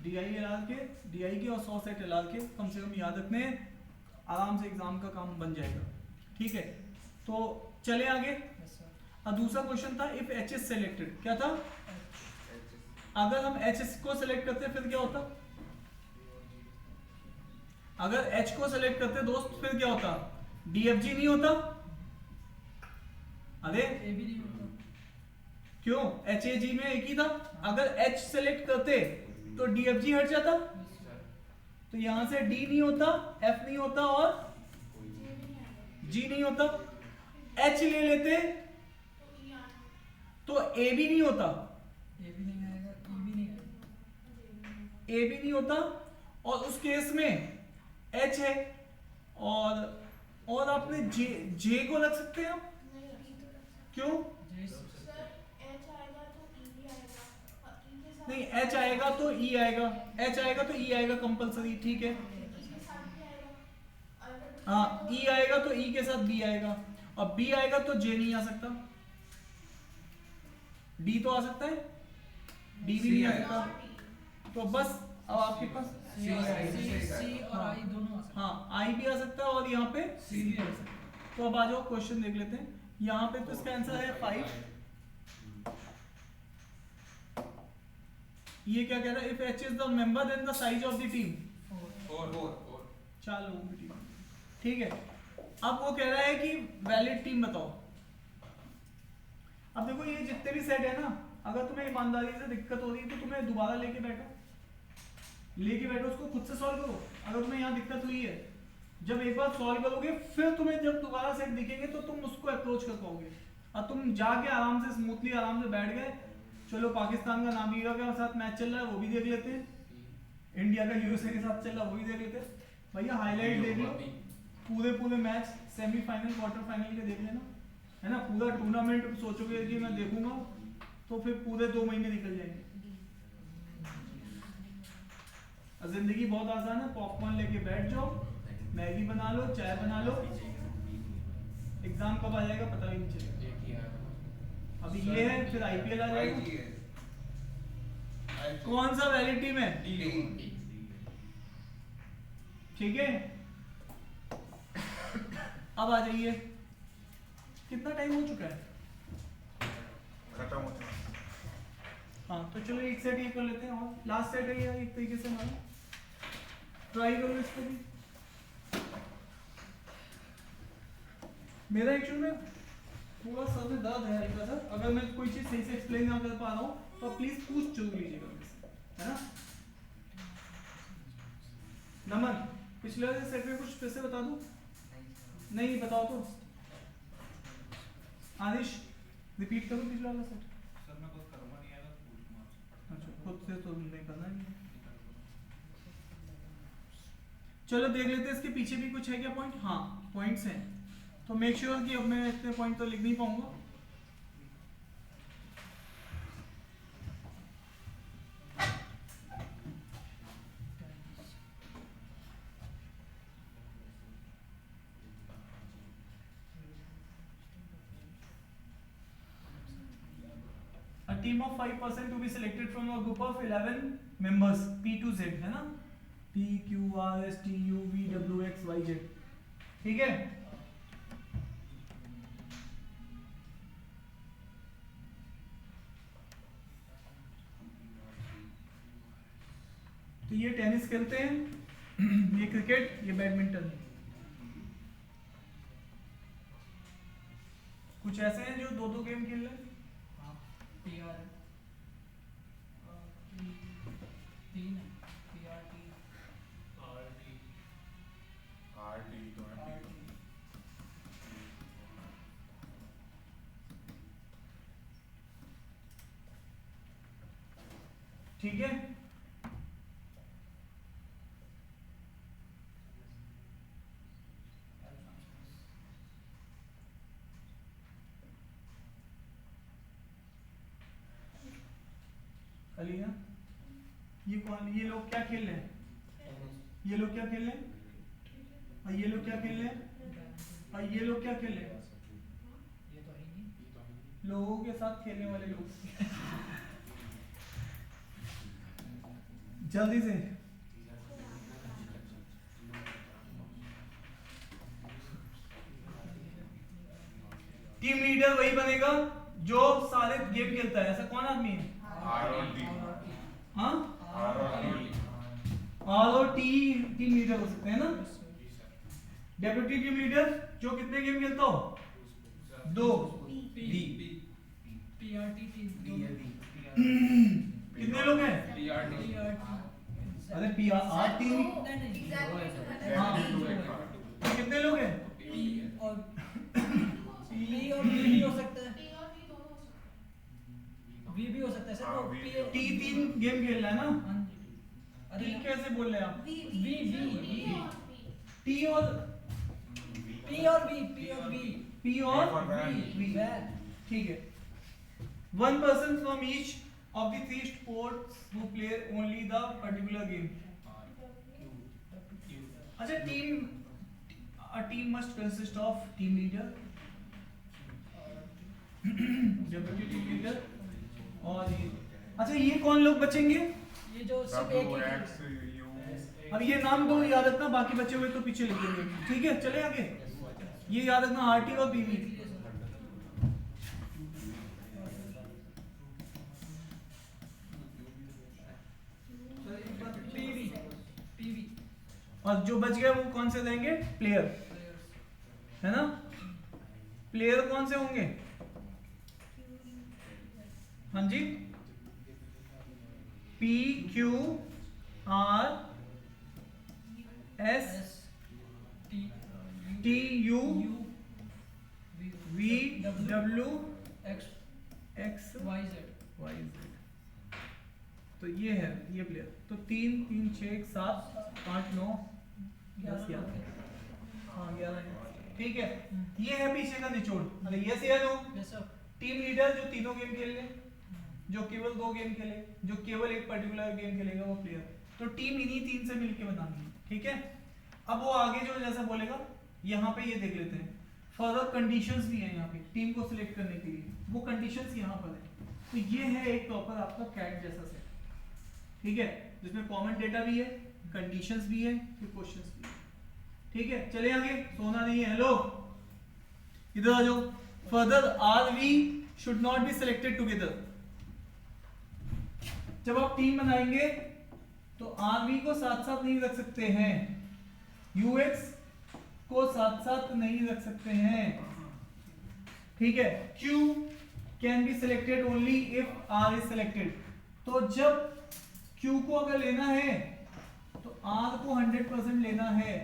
DI के और 100 सेट LR के कम से कम याद रखने हैं, आराम से एग्जाम का काम बन जाएगा, ठीक है। तो चले आगे। और दूसरा क्वेश्चन था इफ H is selected, क्या था? अगर हम H को सेलेक्ट करते फिर क्या होता? अगर H को सेलेक्ट करते दोस्त फिर क्या होता? DFG नहीं होता? अरे ए भी नहीं होता। क्यों? HAG में एक ही था। अगर H सेलेक्ट करते तो DFG हट जाता, तो यहां से D नहीं होता, F नहीं होता और G नहीं होता। H ले लेते तो A भी नहीं होता, ए भी नहीं आएगा, ई भी नहीं आएगा। A भी नहीं होता, और उस केस में H है और आपने J को रख सकते हैं आप। क्यों? नहीं, H आएगा तो E आएगा, H आएगा तो E आएगा कंपलसरी, ठीक है। हाँ, E आएगा तो E के साथ B आएगा, और B आएगा तो J नहीं आ सकता। D तो आ सकता है, D भी नहीं आ सकता। तो बस अब आपके पास सी और आई दोनों आ सकते हाँ I भी आ सकता है और यहाँ पे C भी आ सकता है। तो अब आ जाओ क्वेश्चन देख लेते हैं। यहाँ पे तो इसका आंसर है 5। ये क्या कह रहा है? If H is the member then the size of the team. 4 चार लोगों की टीम, ठीक है। अब वो कह रहा है कि वैलिड टीम बताओ। अब देखो ये जितने भी सेट है ना, अगर तुम्हें ईमानदारी से दिक्कत हो रही है तो तुम्हें दोबारा लेके बैठो उसको खुद से सॉल्व करो। अगर तुम्हें यहाँ दिक्कत हुई है, जब एक बार सॉल्व करोगे फिर तुम्हें जब दोबारा सेट दिखेंगे तो तुम उसको अप्रोच कर पाओगे। और तुम जाके आराम से स्मूथली आराम से बैठ गए, चलो पाकिस्तान का नामीरा के साथ मैच चल रहा है वो भी देख लेते हैं, इंडिया का USA के साथ चल रहा है वो भी देख लेते हैं। भैया हाईलाइट देख लो, पूरे मैच सेमीफाइनल क्वार्टर फाइनल के देख लेना, है ना। पूरा टूर्नामेंट सोचोगे कि मैं देखूंगा तो फिर पूरे 2 महीने निकल जाएंगे। जिंदगी बहुत आसान है, पॉपकॉर्न लेके बैठ जाओ, मैगी बना लो, चाय बना लो, एग्जाम कब आ जाएगा पता भी नहीं चलेगा। अभी ये है, फिर IPL आ जाएगा। कौन सा वैलिड टीम है? ठीक है। अब आ जाइए, कितना टाइम हो चुका है? खत्म हो चुका। हाँ तो चलो एक सेट ये कर लेते हैं और लास्ट सेट है ये एक तरीके से हमारा ट्राई करो इसको भी। मेरा एक्चुअली में थोड़ा सर में दर्द है हल्का सा, अगर मैं कोई चीज सही से एक्सप्लेन ना कर पा रहा हूँ तो प्लीज पूछ जरूर लीजिएगा मुझसे, है ना। नमन पिछले वाले सेट में कुछ फिर से बता दूं? नहीं बताओ तो। आदिश रिपीट करो पिछला वाला सेट। सर मैं कुछ करूँगा नहीं आएगा तो पूछूंगा। अच्छा खुद से तो नहीं करना है। चलो देख लेते हैं इसके पीछे भी कुछ है क्या पॉइंट। हाँ पॉइंट्स हैं, तो मेक श्योर कि अब मैं इतने पॉइंट तो लिख नहीं पाऊंगा। A team of 5% to be selected from a group of 11 members P to Z, है ना, P Q R S T U V W X Y Z, ठीक है। तो ये टेनिस खेलते हैं, ये क्रिकेट, ये बैडमिंटन। कुछ ऐसे हैं जो दो दो गेम खेल रहे हैं। PR तीन PRT RT तो है ठीक है। अलीना ये कौन, ये लोग क्या खेल रहे हैं, ये लोग क्या खेल रहे हैं, और ये लोग क्या खेल रहे हैं, और ये लोग क्या खेल रहे हैं, ये तो है ही नहीं। लोगों के साथ खेलने वाले लोग। जल्दी से टीम लीडर वही बनेगा जो सारे गेम खेलता है। ऐसा कौन आदमी है? हाँ आर और टी टीम लीडर हो सकते हैं ना। डेप्यूटी टीम लीडर जो कितने गेम खेलता हो? दो। बी PRT कितने लोग हैं? अरे पी आर टीम कितने लोग हैं? और P और V भी हो सकता है, V भी हो सकता है सर। हाँ, वो V P टी तीन गेम खेल रहा है ना। हाँ जी। अरे टी कैसे बोल रहे हैं आप? टी और P और V पी और V वी, ठीक है। One person from each of the three sports who play only the particular game. अच्छा a team must consist of team leader, deputy team leader और ये। अच्छा ये कौन लोग बचेंगे? ये जो सिर्फ एक ही WXU अब ये नाम दो याद रखना, बाकी बचे हुए तो पीछे लिख देंगे, ठीक है। चले आगे, ये याद रखना आरटी और पीवी। PV और जो बच गए वो कौन से रहेंगे? प्लेयर, है ना। प्लेयर कौन से होंगे? हाँ जी, P Q R S T U V W X Y Z। Y Z। तो ये है ये प्लेयर। तो 3 3 6 7 8 9 10 11, हाँ 11 ठीक है। ये है पीछे का निचोड़। अरे ये से नो टीम लीडर जो तीनों गेम खेल ले, जो केवल 2 गेम खेले, जो केवल एक पर्टिकुलर गेम खेलेगा वो प्लेयर। तो टीम इन्हीं 3 से मिलके बनानी है, ठीक है। अब वो आगे जो जैसा बोलेगा, यहाँ पे ये देख लेते हैं। फर्दर कंडीशंस भी हैं यहाँ पे टीम को सिलेक्ट करने के लिए, वो कंडीशंस यहाँ पर है। तो ये है एक प्रॉपर आपका कैट जैसा सेट, ठीक है, जिसमें कॉमन डेटा भी है, कंडीशंस भी है, फिर क्वेश्चंस भी है, ठीक है। चले आगे, सोना नहीं है। हेलो इधर आ जाओ। Further R V should not be selected together. जब आप टीम बनाएंगे तो आरवी को साथ साथ नहीं रख सकते हैं, यूएक्स को साथ साथ नहीं रख सकते हैं, ठीक है। Q can be selected only if R is selected. तो जब क्यू को अगर लेना है तो आर को 100% लेना है।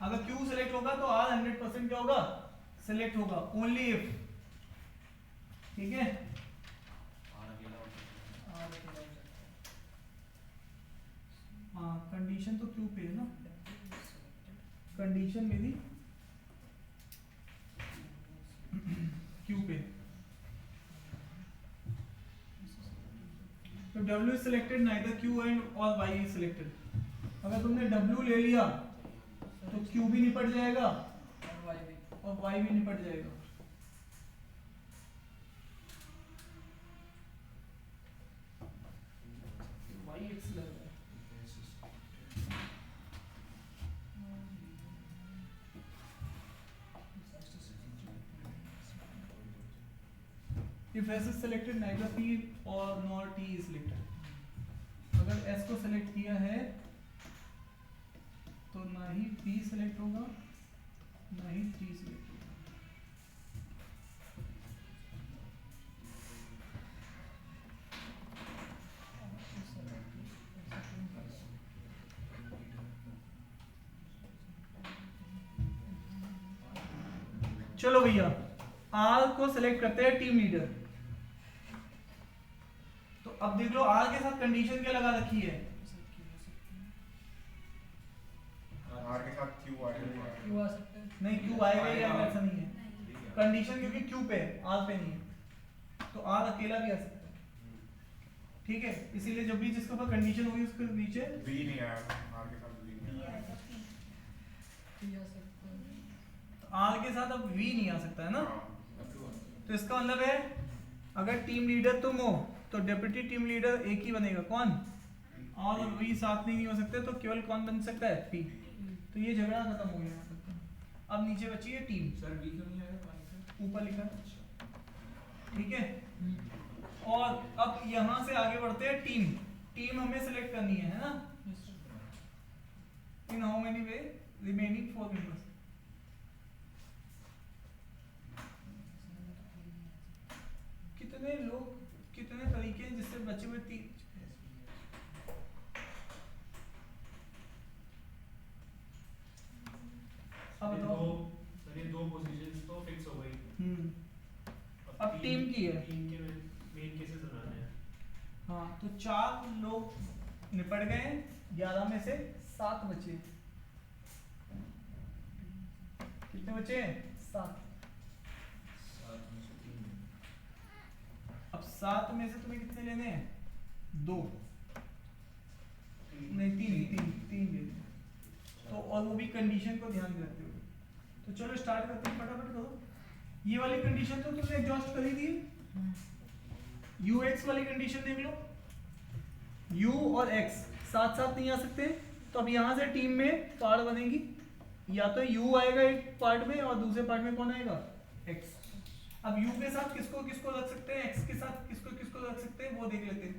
अगर क्यू सिलेक्ट होगा तो आर 100% क्या होगा, सिलेक्ट होगा, ओनली इफ, ठीक है। हाँ कंडीशन तो क्यू पे है ना, कंडीशन मेरी क्यू पे। तो W is selected, neither Q and or Y is selected। अगर तुमने W ले लिया तो Q भी निपट जाएगा और Y भी निपट जाएगा। Y X लग रहा है। If S is selected, neither P or nor T is selected। अगर S को सेलेक्ट किया है तो ना ही P सेलेक्ट होगा ना ही T सेलेक्ट होगा। चलो भैया R को सेलेक्ट करते हैं टीम लीडर। तो अब देख लो R के साथ कंडीशन क्या लगा रखी है, आर के साथ क्यू आएगा, क्यों आ सकते हैं? नहीं क्यू आएगा या ऐसा नहीं है, कंडीशन क्योंकि क्यू पे है R पे नहीं है, तो R अकेला भी आ सकता है, ठीक है। इसीलिए जब भी जिसके ऊपर कंडीशन होगी उसके नीचे बी नहीं आएगा, आर के साथ बी नहीं आएगा। क्यों आ सकते हैं? तो R के साथ अब V नहीं आ सकता है ना। हाँ, तो इसका मतलब है अगर टीम लीडर तुम हो तो डेप्यूटी टीम लीडर एक ही बनेगा, कौन, और V साथ नहीं हो सकते, तो केवल कौन बन सकता है, P। तो ये झगड़ा खत्म हो गया। अब नीचे बची है टीम, सर बी क्यों नहीं आया पानी पे? ऊपर लिखा है, ठीक है। और अब यहाँ से आगे बढ़ते हैं टीम। टीम हमें सिलेक्ट करनी है ना, in how many way, remaining 4 members. कितने लोग, कितने तरीके हैं जिससे बचे हुए 3। अब बताओ। सर ये 2 पोजीशंस तो फिक्स हो गई। अब टीम की है। टीम के मेन केसेस बनाने हैं। हाँ तो 4 लोग निपट गए, 11 में से 7 बचे। कितने बचे हैं, 7। अब 7 में से तुम्हें कितने लेने हैं, 2 नहीं 3 लेने हैं। तो और वो भी कंडीशन को ध्यान में रखते हुए। तो चलो स्टार्ट करते हैं, फटाफट करो। ये वाली कंडीशन तो तुमने एग्जॉस्ट कर ही दी, ux वाली कंडीशन देख लो। u और x साथ साथ नहीं आ सकते, तो अब यहाँ से टीम में पार्ट बनेगी, या तो u आएगा एक पार्ट में और दूसरे पार्ट में कौन आएगा, x। अब u के साथ किसको किसको रख सकते हैं, x के साथ किसको किसको रख सकते हैं, वो देख लेते हैं।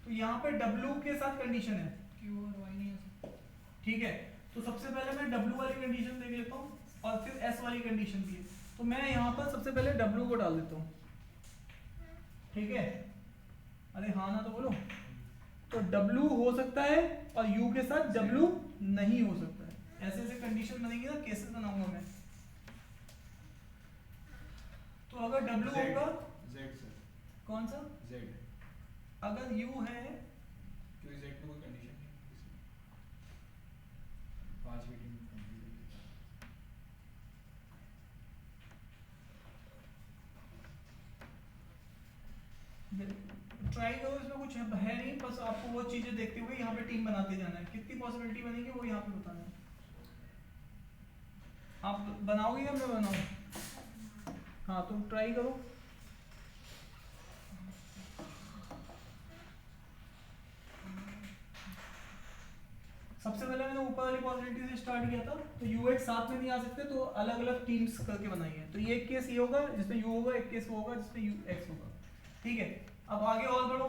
तो यहाँ पे w के साथ कंडीशन है, क्यों और वाई नहीं आ सकते? ठीक है। तो सबसे पहले मैं w वाली कंडीशन देख लेता हूँ और फिर s वाली कंडीशन भी है। तो मैं यहाँ पर सबसे पहले w को डाल देता हूँ, ठीक है। अरे हाँ ना तो बोलो। तो w हो सकता है और u के साथ w नहीं हो सकता है। ऐसे ऐसे कंडीशन बनेगी ना, केसेस बनाऊंगा मैं। तो अगर w होगा, Z सर, कौन सा, Z, अगर u है, क्योंकि Z में कोई कंडीशन नहीं है किसी। 5 मीटिंग ट्राई करो, इसमें कुछ है नहीं, बस आपको वो चीजें देखते हुए यहाँ पे टीम बनाते जाना है। कितनी पॉसिबिलिटी बनेगी वो यहाँ पे बताना है। आप बनाओगे या मैं बनाऊँ? हाँ तुम ट्राई करो। सबसे पहले मैंने ऊपर वाली पॉसिबिलिटी से स्टार्ट किया था। तो ux साथ में नहीं आ सकते, तो अलग अलग टीम्स करके बनाई है। तो ये एक केस ये होगा जिसमें u होगा, एक केस वो होगा जिसमें x होगा, ठीक है। अब आगे और बढ़ो।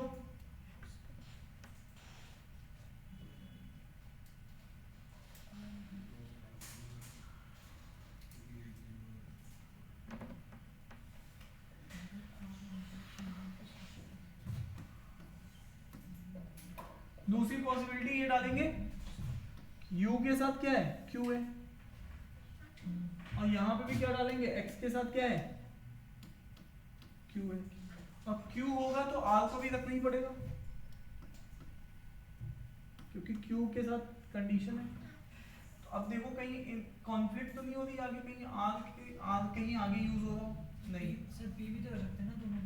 दूसरी पॉसिबिलिटी ये डालेंगे, u के साथ क्या है, q है, और यहां पे भी क्या डालेंगे, x के साथ क्या है, q है। अब q होगा तो r को भी रखना ही पड़ेगा, क्योंकि q के साथ कंडीशन है। तो अब देखो कहीं कॉन्फ्लिक्ट तो नहीं हो रही आगे, कहीं r कहीं आगे यूज हो रहा हो, नहीं। सर पी भी तो कर सकते हैं ना दोनों।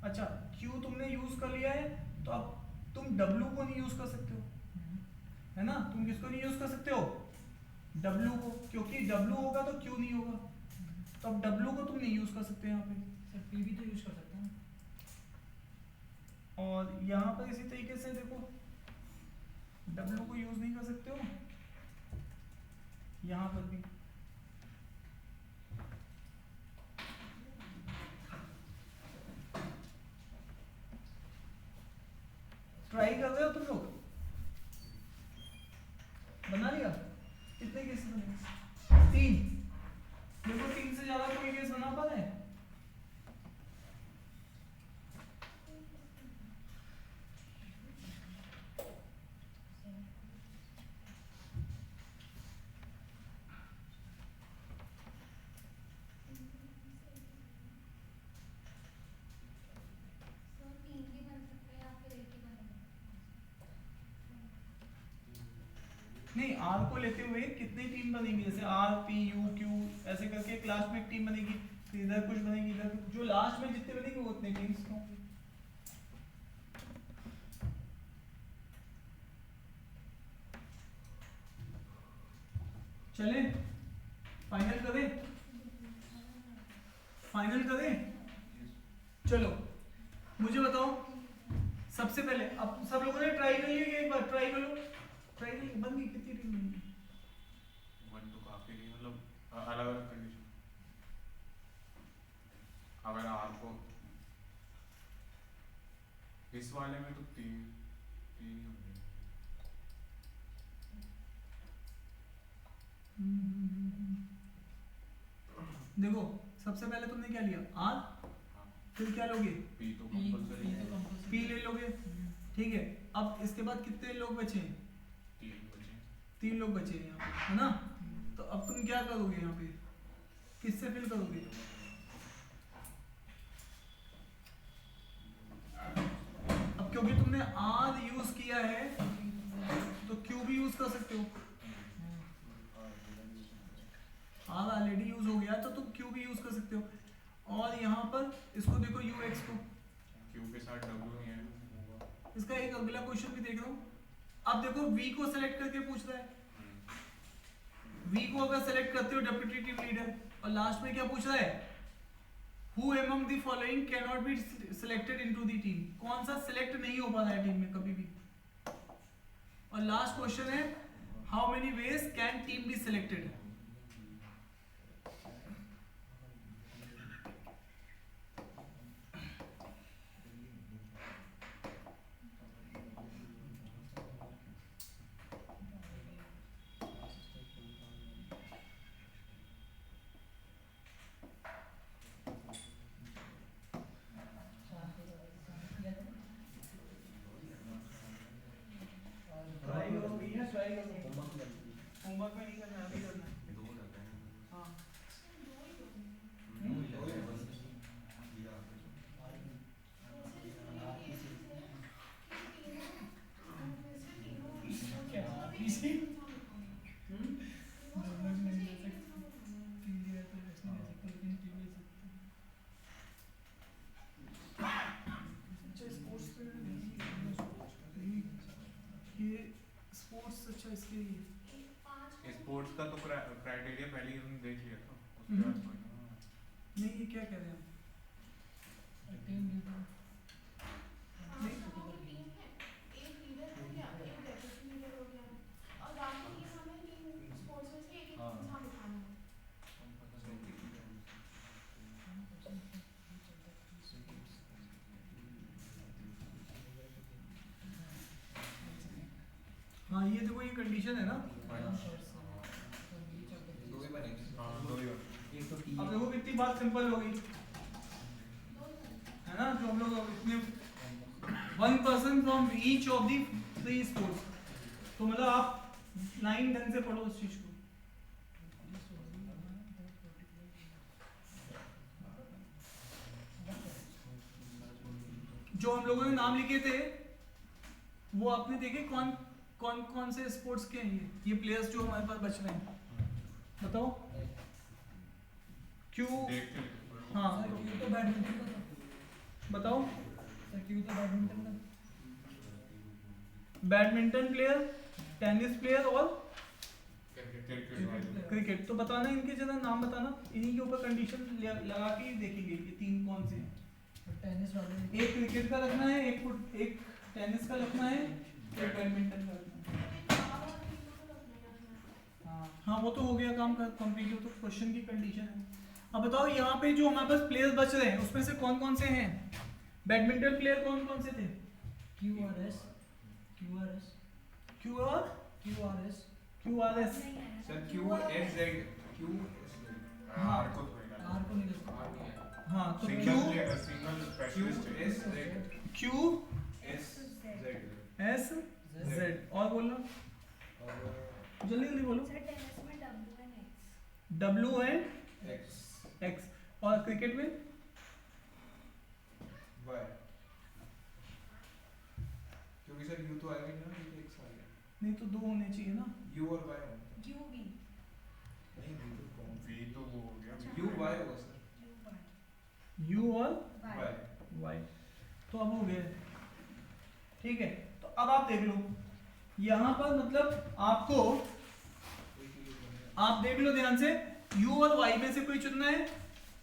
अच्छा, q तुमने यूज कर लिया है, तो अब तुम w को नहीं यूज कर सकते हो, है ना। तुम किसको नहीं यूज कर सकते हो, w को, क्योंकि w होगा तो q नहीं होगा, तो अब w को तुम नहीं यूज कर सकते यहाँ पे। सर पी भी तो यूज कर सकते हैं। और यहाँ पर इसी तरीके से देखो, w को यूज नहीं कर सकते हो, यहाँ पर भी। ट्राई कर रहे हो तुम लोग, बना लिया, कितने केस बने, 3। देखो 3 से ज्यादा कोई केस बना पा रहे हैं, नहीं। आर को लेते हुए कितनी टीम बनेगी, जैसे आर पी यू क्यू ऐसे करके क्लास में एक टीम बनेगी, फिर इधर कुछ बनेगी, इधर कुछ, जो लास्ट में जितने बनेंगे वो उतने टीम्स होंगे। चले फाइनल करें, फाइनल करें, चलो मुझे बताओ सबसे पहले। अब सब लोगों ने ट्राई कर लिया, एक बार ट्राई कर लो, ट्राई कर ली, बन गई, कितनी टीम बन गई, 1 तो काफी नहीं, मतलब अलग अलग कंडीशन। अगर आपको इस वाले में तो 3 ही होंगे। देखो सबसे पहले तुमने क्या लिया, आर, फिर क्या लोगे, पी तो पी कंपलसरी तो है, कंपल्सरी। पी ले लोगे, ठीक है। अब इसके बाद कितने लोग बचे हैं, 3 बचे। 3 लोग बचे हैं यहाँ पे, है ना। तो अब तुम क्या करोगे यहाँ पे, किससे फिल करोगे, अब क्योंकि तुमने आर यूज किया है तो क्यू भी यूज कर सकते हो, आर ऑलरेडी यूज हो गया तो तुम क्यू भी यूज कर सकते हो। और यहाँ पर इसको देखो यू एक्स को, क्यू के साथ डब्ल्यू नहीं है, इसका एक अगला क्वेश्चन भी देख रहा हूँ। अब देखो वी को सेलेक्ट करके पूछ रहा है, वी को अगर सेलेक्ट करते हो डेप्यूटी टीम लीडर, और लास्ट में क्या पूछ रहा है, who among the following can not be selected into the team, कौन सा सिलेक्ट नहीं हो पा रहा है टीम में कभी भी। और लास्ट क्वेश्चन है, how many ways can team be selected. Try करो भैया, ट्राई करो, होमवर्क में नहीं करना, अभी करना है। 2 रहते हैं। हाँ इसी ये स्पोर्ट्स, अच्छा इसके लिए स्पोर्ट्स का तो क्राइटेरिया पहले ही हमने देख लिया था, उसके बाद कोई नहीं, ये क्या कह रहे हैं टीम लीडर कंडीशन है ना। दो ही बनेंगे। हाँ दो ही एक तो अब देखो कितनी बात सिंपल हो गई है ना, जो हम लोग इतने 1 person from each of the 3 sports. तो मतलब आप लाइन ढंग से पढ़ो उस चीज को। जो हम लोगों ने नाम लिखे थे वो आपने देखे कौन कौन कौन से स्पोर्ट्स के हैं ये प्लेयर्स जो हमारे पास बच रहे हैं, बताओ। क्यों? देख के हाँ सर क्यों तो बैडमिंटन का था। बताओ। सर क्यों तो बैडमिंटन का। बैडमिंटन प्लेयर, टेनिस प्लेयर और क्रिकेट क्रिकेट। तो बताना इनके जरा नाम बताना, इन्हीं के ऊपर कंडीशन लगा के ही देखी गई ये 3 कौन से हैं। टेनिस वाले एक क्रिकेट का रखना है, एक टेनिस का रखना है, एक बैडमिंटन का रखना है। हाँ वो तो हो गया काम का कंप्लीट, हो तो क्वेश्चन की कंडीशन है। अब बताओ यहाँ पे जो हमारे पास प्लेयर्स बच रहे हैं उसमें से कौन कौन से हैं? बैडमिंटन प्लेयर कौन कौन से थे? QRS क्यू और QRS QRS। सर QSZ हाँ। आर को थोड़ी ना R को नहीं लिखा। R नहीं है। हाँ तो single Q player single specialist है। QSZ QSZ और बोलना और जल्दी जल्दी बोलो। सर टेनिस में W and X। W and X X। और क्रिकेट में Y, क्योंकि सर U तो आएगा ही ना, ये तो X आ गया। नहीं तो 2 होने चाहिए ना। U और Y होगा। QV। नहीं V तो कौन? वी तो वो हो गया U Y होगा सर। U और Y Y। तो अब हो गया, ठीक है। तो अब आप देख लो यहाँ पर मतलब आपको, एक ही बनेगा। आप देख लो ध्यान से, U और Y में से कोई चुनना है,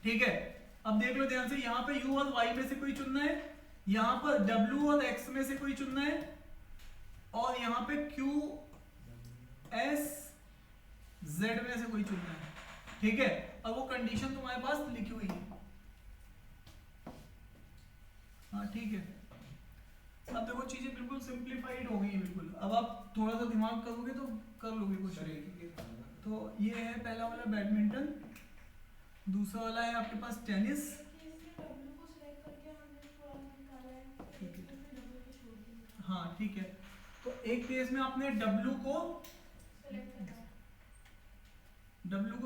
ठीक है। अब देख लो ध्यान से, यहाँ पे U और Y में से कोई चुनना है, यहाँ पर W और X में से कोई चुनना है, और यहाँ पे Q S Z में से कोई चुनना है, ठीक है। अब वो कंडीशन तुम्हारे पास लिखी हुई है। हाँ ठीक है। अब देखो चीजें बिल्कुल सिंप्लीफाइड हो गई है बिल्कुल। अब आप थोड़ा सा दिमाग करोगे तो कर लोगे सर क्वेश्चन। एक ही केस बनेगा। तो ये है पहला वाला बैडमिंटन, दूसरा वाला है आपके पास टेनिस, हाँ ठीक है। तो एक केस में आपने W को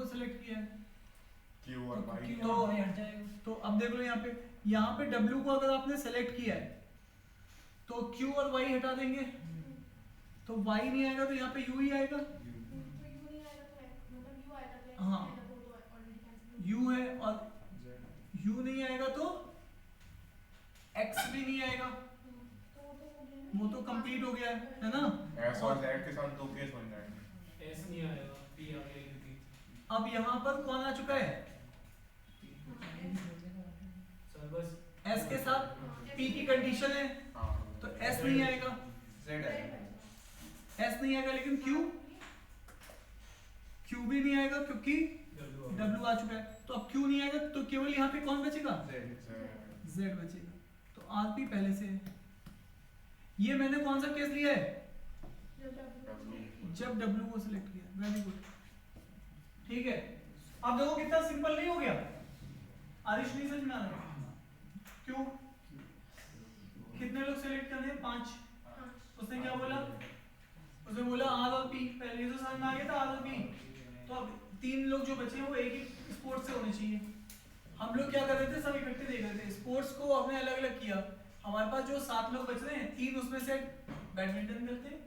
सेलेक्ट किया है, क्यू और वाई। Q और Y हट जाएगा। तो अब देख लो यहाँ पे W को अगर आपने सेलेक्ट किया है तो Q और Y हटा देंगे, तो Y नहीं आएगा तो यहाँ पे U ही आएगा। हाँ U है और U नहीं आएगा तो X भी नहीं आएगा, वो तो कंप्लीट हो गया है ना। एस और जेड के साथ 2 केस बन जाएंगे। एस नहीं आएगा, पी आ गया क्योंकि अब यहाँ पर कौन आ चुका है? सर बस S के साथ P की कंडीशन है, हाँ तो S नहीं आएगा, Z आएगा। S नहीं आएगा, लेकिन Q भी नहीं आएगा क्योंकि W आ चुका है। तो अब Q नहीं आएगा तो केवल यहाँ पे कौन बचेगा? Z Z बचेगा। तो RP पहले से है। ये मैंने कौन सा केस लिया है? जब W को सिलेक्ट किया। वेरी गुड, ठीक है। अब देखो कितना सिंपल नहीं हो गया। आरिश नहीं समझ में आ रहा? क्यों? कितने लोग सिलेक्ट करने हैं? 5। उसने क्या बोला? उसने बोला R और P। पहले तो समझ में आ गया था R और P। तो अब 3 लोग जो बचे हैं वो एक ही स्पोर्ट से होने चाहिए। हम लोग क्या कर रहे थे, सब इकट्ठे देख रहे थे। स्पोर्ट्स को हमने अलग अलग किया। हमारे पास जो 7 लोग बच रहे हैं, 3 उसमें से बैडमिंटन खेलते हैं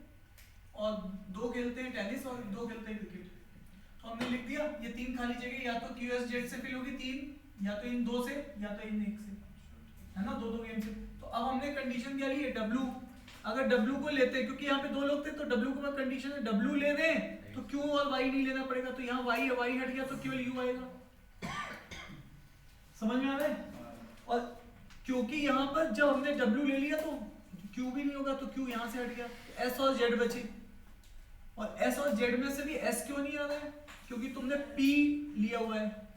और 2 खेलते हैं टेनिस और 2 खेलते हैं क्रिकेट। तो हमने लिख दिया ये 3 खाली जगह या तो QSZ से फिल होगी 3, या तो इन 2 से या तो इन 1 से, है ना, 2 गेम से। तो अब हमने कंडीशन क्या ली है? W। अगर W को लेते, क्योंकि यहाँ पे 2 लोग थे तो W को कंडीशन है W ले दें तो Q और Y नहीं लेना पड़ेगा। तो यहाँ Y है, Y हट गया तो केवल U आएगा। समझ में आ रहा है? और क्योंकि यहाँ पर जब हमने W ले लिया तो Q भी नहीं होगा तो Q यहाँ से हट गया, तो S और Z बचे। और S और Z में से भी S क्यों नहीं आ रहा है? क्योंकि तुमने P लिया हुआ है।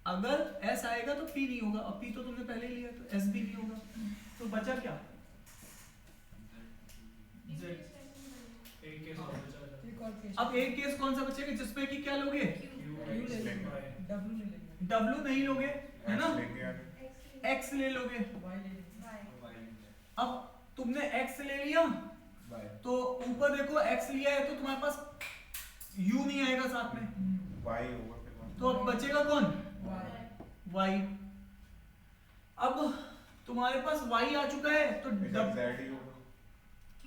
अगर S आएगा तो P नहीं होगा, और P तो तुमने पहले ही लिया तो S भी नहीं होगा। तो बचा क्या? Z। एक केस और बचा और केस अब एक केस कौन सा बचेगा जिसमें कि क्या लोगे? क्यू ले लेंगे, डब्ल्यू नहीं लेंगे, डब्ल्यू नहीं लोगे, है ना? लेंगे आगे। एक्स ले लोगे। वाई ले लेंगे, अब तुमने एक्स ले लिया तो ऊपर देखो एक्स लिया है तो तुम्हारे पास यू नहीं आएगा साथ में, वाई होगा फिर वहाँ। तो अब बचेगा कौन? Y, Y. अब तुम्हारे पास वाई आ चुका है तो इधर जेड ही होगा,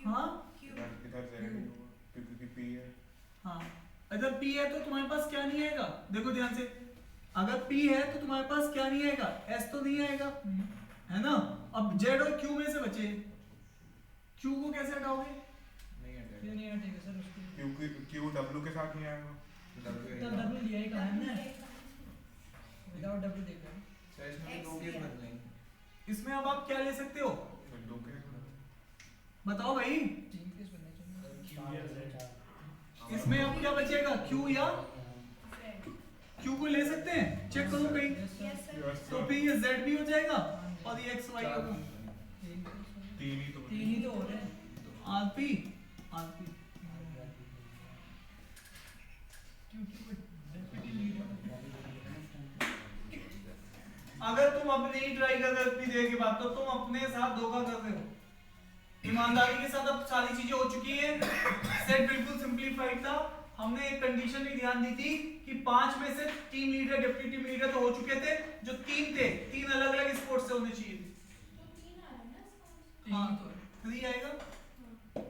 हाँ इधर जेड ही होगा क्योंकि पी है। हाँ, अगर P है तो तुम्हारे पास क्या नहीं आएगा? देखो ध्यान से, अगर P है तो तुम्हारे पास क्या नहीं आएगा? S तो नहीं आएगा, है ना? अब Z और Q में से बचे, Q को कैसे हटाओगे? क्यों नहीं हटेगा सर उसके? क्योंकि क्यू डब्ल्यू के साथ नहीं आएगा। तब डब्ल्यू लिया ही कहाँ है हमने? विदाउट डब्ल्यू देख रहे हैं। सर इसमें भी दो केस बन जाएंगे। इसमें अब आप क्या ले सकते हो? फिर दो के बताओ भाई, 3 केस बनने चाहिए। इसमें अब क्या बचेगा? Q या Q को ले सकते हैं? चेक करो कहीं, Yes sir. तो फिर ये Z भी हो जाएगा और ये XY होगा। तीन ही तो तीन ही तो हो रहे हैं। RP RP क्योंकि डेप्यूटी लीडर अगर तुम अब नहीं ट्राई कर इतनी देर के बाद तो तुम अपने साथ धोखा कर रहे हो। ईमानदारी के साथ अब सारी चीजें हो चुकी है, सेट बिल्कुल सिंपलीफाइड था। हमने एक कंडीशन भी ध्यान दी थी कि 5 में से team leader deputy team leader तो हो चुके थे, जो 3 थे 3 अलग अलग स्पोर्ट्स से होने चाहिए थे। तो 3 आ रहा है ना इसका? तीन हाँ ही तो है। 3 आएगा। हाँ.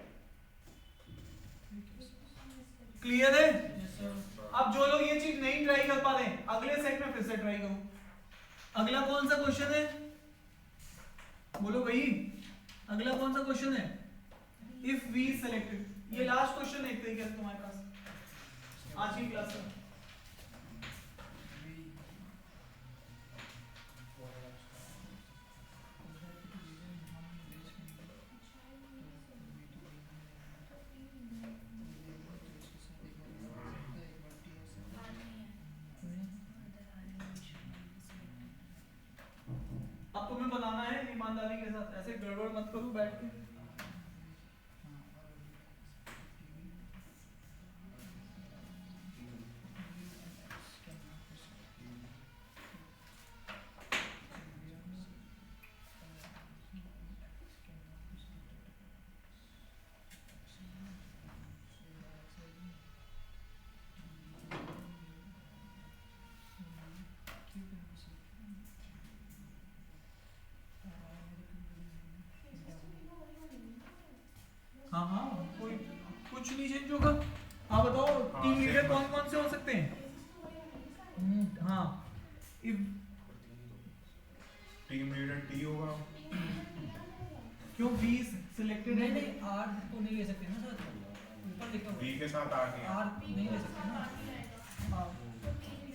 क्लियर है? Yes sir. अब जो लोग ये चीज नहीं ट्राई कर पा रहे हैं अगले सेट में फिर से ट्राई करो। अगला कौन सा क्वेश्चन है? बोलो भाई, अगला कौन सा क्वेश्चन है? इफ वी सेलेक्टेड, ये लास्ट क्वेश्चन है एक तरीके से तुम्हारे पास आज की क्लास में। अब तुम्हें बनाना है ईमानदारी के साथ, ऐसे गड़बड़ मत करो बैठ के। हाँ हाँ, कोई कुछ नहीं चेंज होगा। हाँ बताओ, टीम लीडर कौन कौन से हो सकते हैं? हाँ, इफ टीम लीडर टी होगा। क्यों वी सिलेक्टेड नहीं है? नहीं आर को नहीं ले सकते ना सर, ऊपर लिखा हुआ बी है। के साथ आ गया। आर नहीं ले सकते ना। हाँ,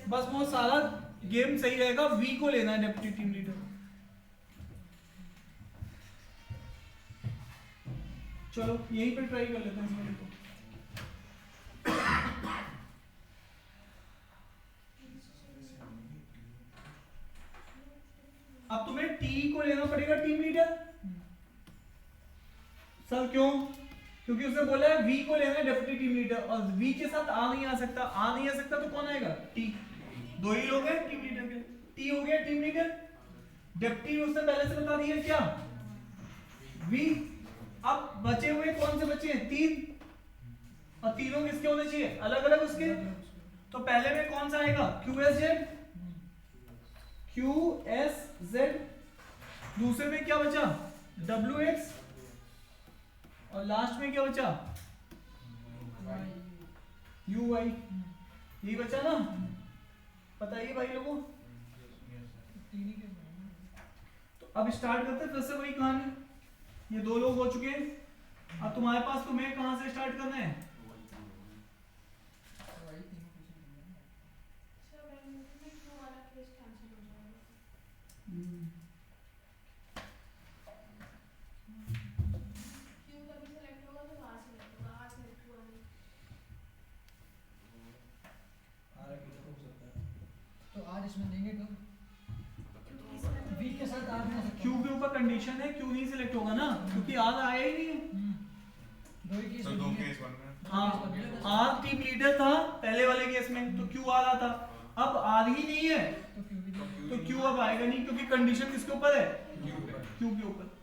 बस वो सारा गेम सही रहेगा, वी को लेना है डिप्टी टीम लीडर। चलो यहीं पे ट्राई कर लेते हैं इस वाले को। अब तुम्हें टी को लेना पड़ेगा टीम लीडर। सर क्यों? क्योंकि उसने बोला है वी को लेना है डिप्टी टीम लीडर, और वी के साथ आ नहीं आ सकता। आ नहीं आ सकता तो कौन आएगा? टी। दो ही लोग हैं टीम लीडर के। टी हो गया टीम लीडर, डिप्टी उसने पहले से बता दिया क्या? वी। अब बचे हुए कौन से बचे हैं? 3, और तीनों किसके होने चाहिए? अलग अलग उसके। तो पहले में कौन सा आएगा? QSZ, QSZ। दूसरे में क्या बचा? WX, और लास्ट में क्या बचा? UY। यही बचा ना? बताइए भाई लोगों। तीन ही के बनाए। तो अब स्टार्ट करते हैं फिर से वही कहानी। ये 2 लोग हो चुके हैं। अब तुम्हारे पास तुम्हें कहां से स्टार्ट करना है? वाई तीनों के साथ बनाए। सर मैं क्यों वाला केस कैंसिल हो जाएगा? क्यों तभी सेलेक्ट होगा तो वहाँ सेलेक्ट होगा, आज सेलेक्ट हुआ नहीं। तो आज इसमें देंगे कब? क्योंकि इसमें वी के साथ आज ना सकते। क्यू के ऊपर कंडीशन है, क्यू नहीं सिलेक्ट होगा ना, क्योंकि आज आया ही नहीं है। दो ही केस तो दो बनेंगे। केस बन रहे हैं। हाँ आर टीम लीडर था पहले वाले केस में, तो क्यू आ रहा था। अब आर ही नहीं है तो क्यों भी नहीं? तो क्यू अब आएगा नहीं, क्योंकि कंडीशन किसके ऊपर है, क्यू के ऊपर।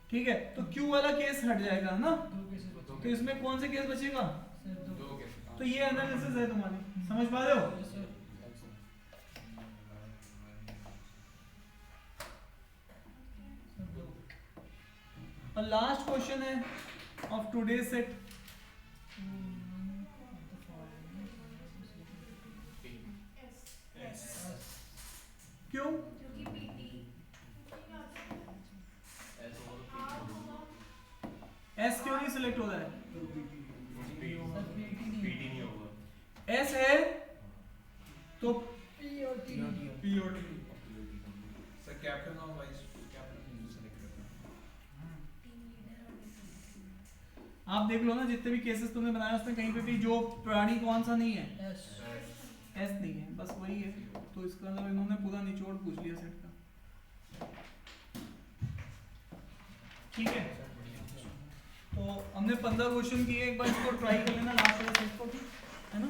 ठीक है, तो क्यू वाला केस हट जाएगा ना, दो केसेस बचे। तो इसमें कौन से केस बचेगा, सर दो। दो के तो ये एनालिसिस है तुम्हारी, समझ पा रहे हो। Yes, sir. सर दो। और लास्ट क्वेश्चन है ऑफ टुडे सेट, एस क्यों, क्योंकि पीटी आर होगा एस क्यों नहीं सिलेक्ट हो रहा है, सर पीटी नहीं। पीटी नहीं होगा। एस है तो पी और टी। पी और टी। सर कैप्टन और वाइस कैप्टन सेलेक्ट करना। टीम लीडर और डिफेंस आप देख लो ना, जितने भी केसेस तुमने बनाए उसमें कहीं पे भी जो प्राणी कौन सा नहीं है, एस। एस नहीं है, बस वही है। तो इसका मतलब इन्होंने पूरा निचोड़ पूछ लिया सेट का। ठीक है, तो हमने 15 क्वेश्चन किए, एक बार इसको ट्राई कर लेना लास्ट वाले सेट को, ठीक है ना।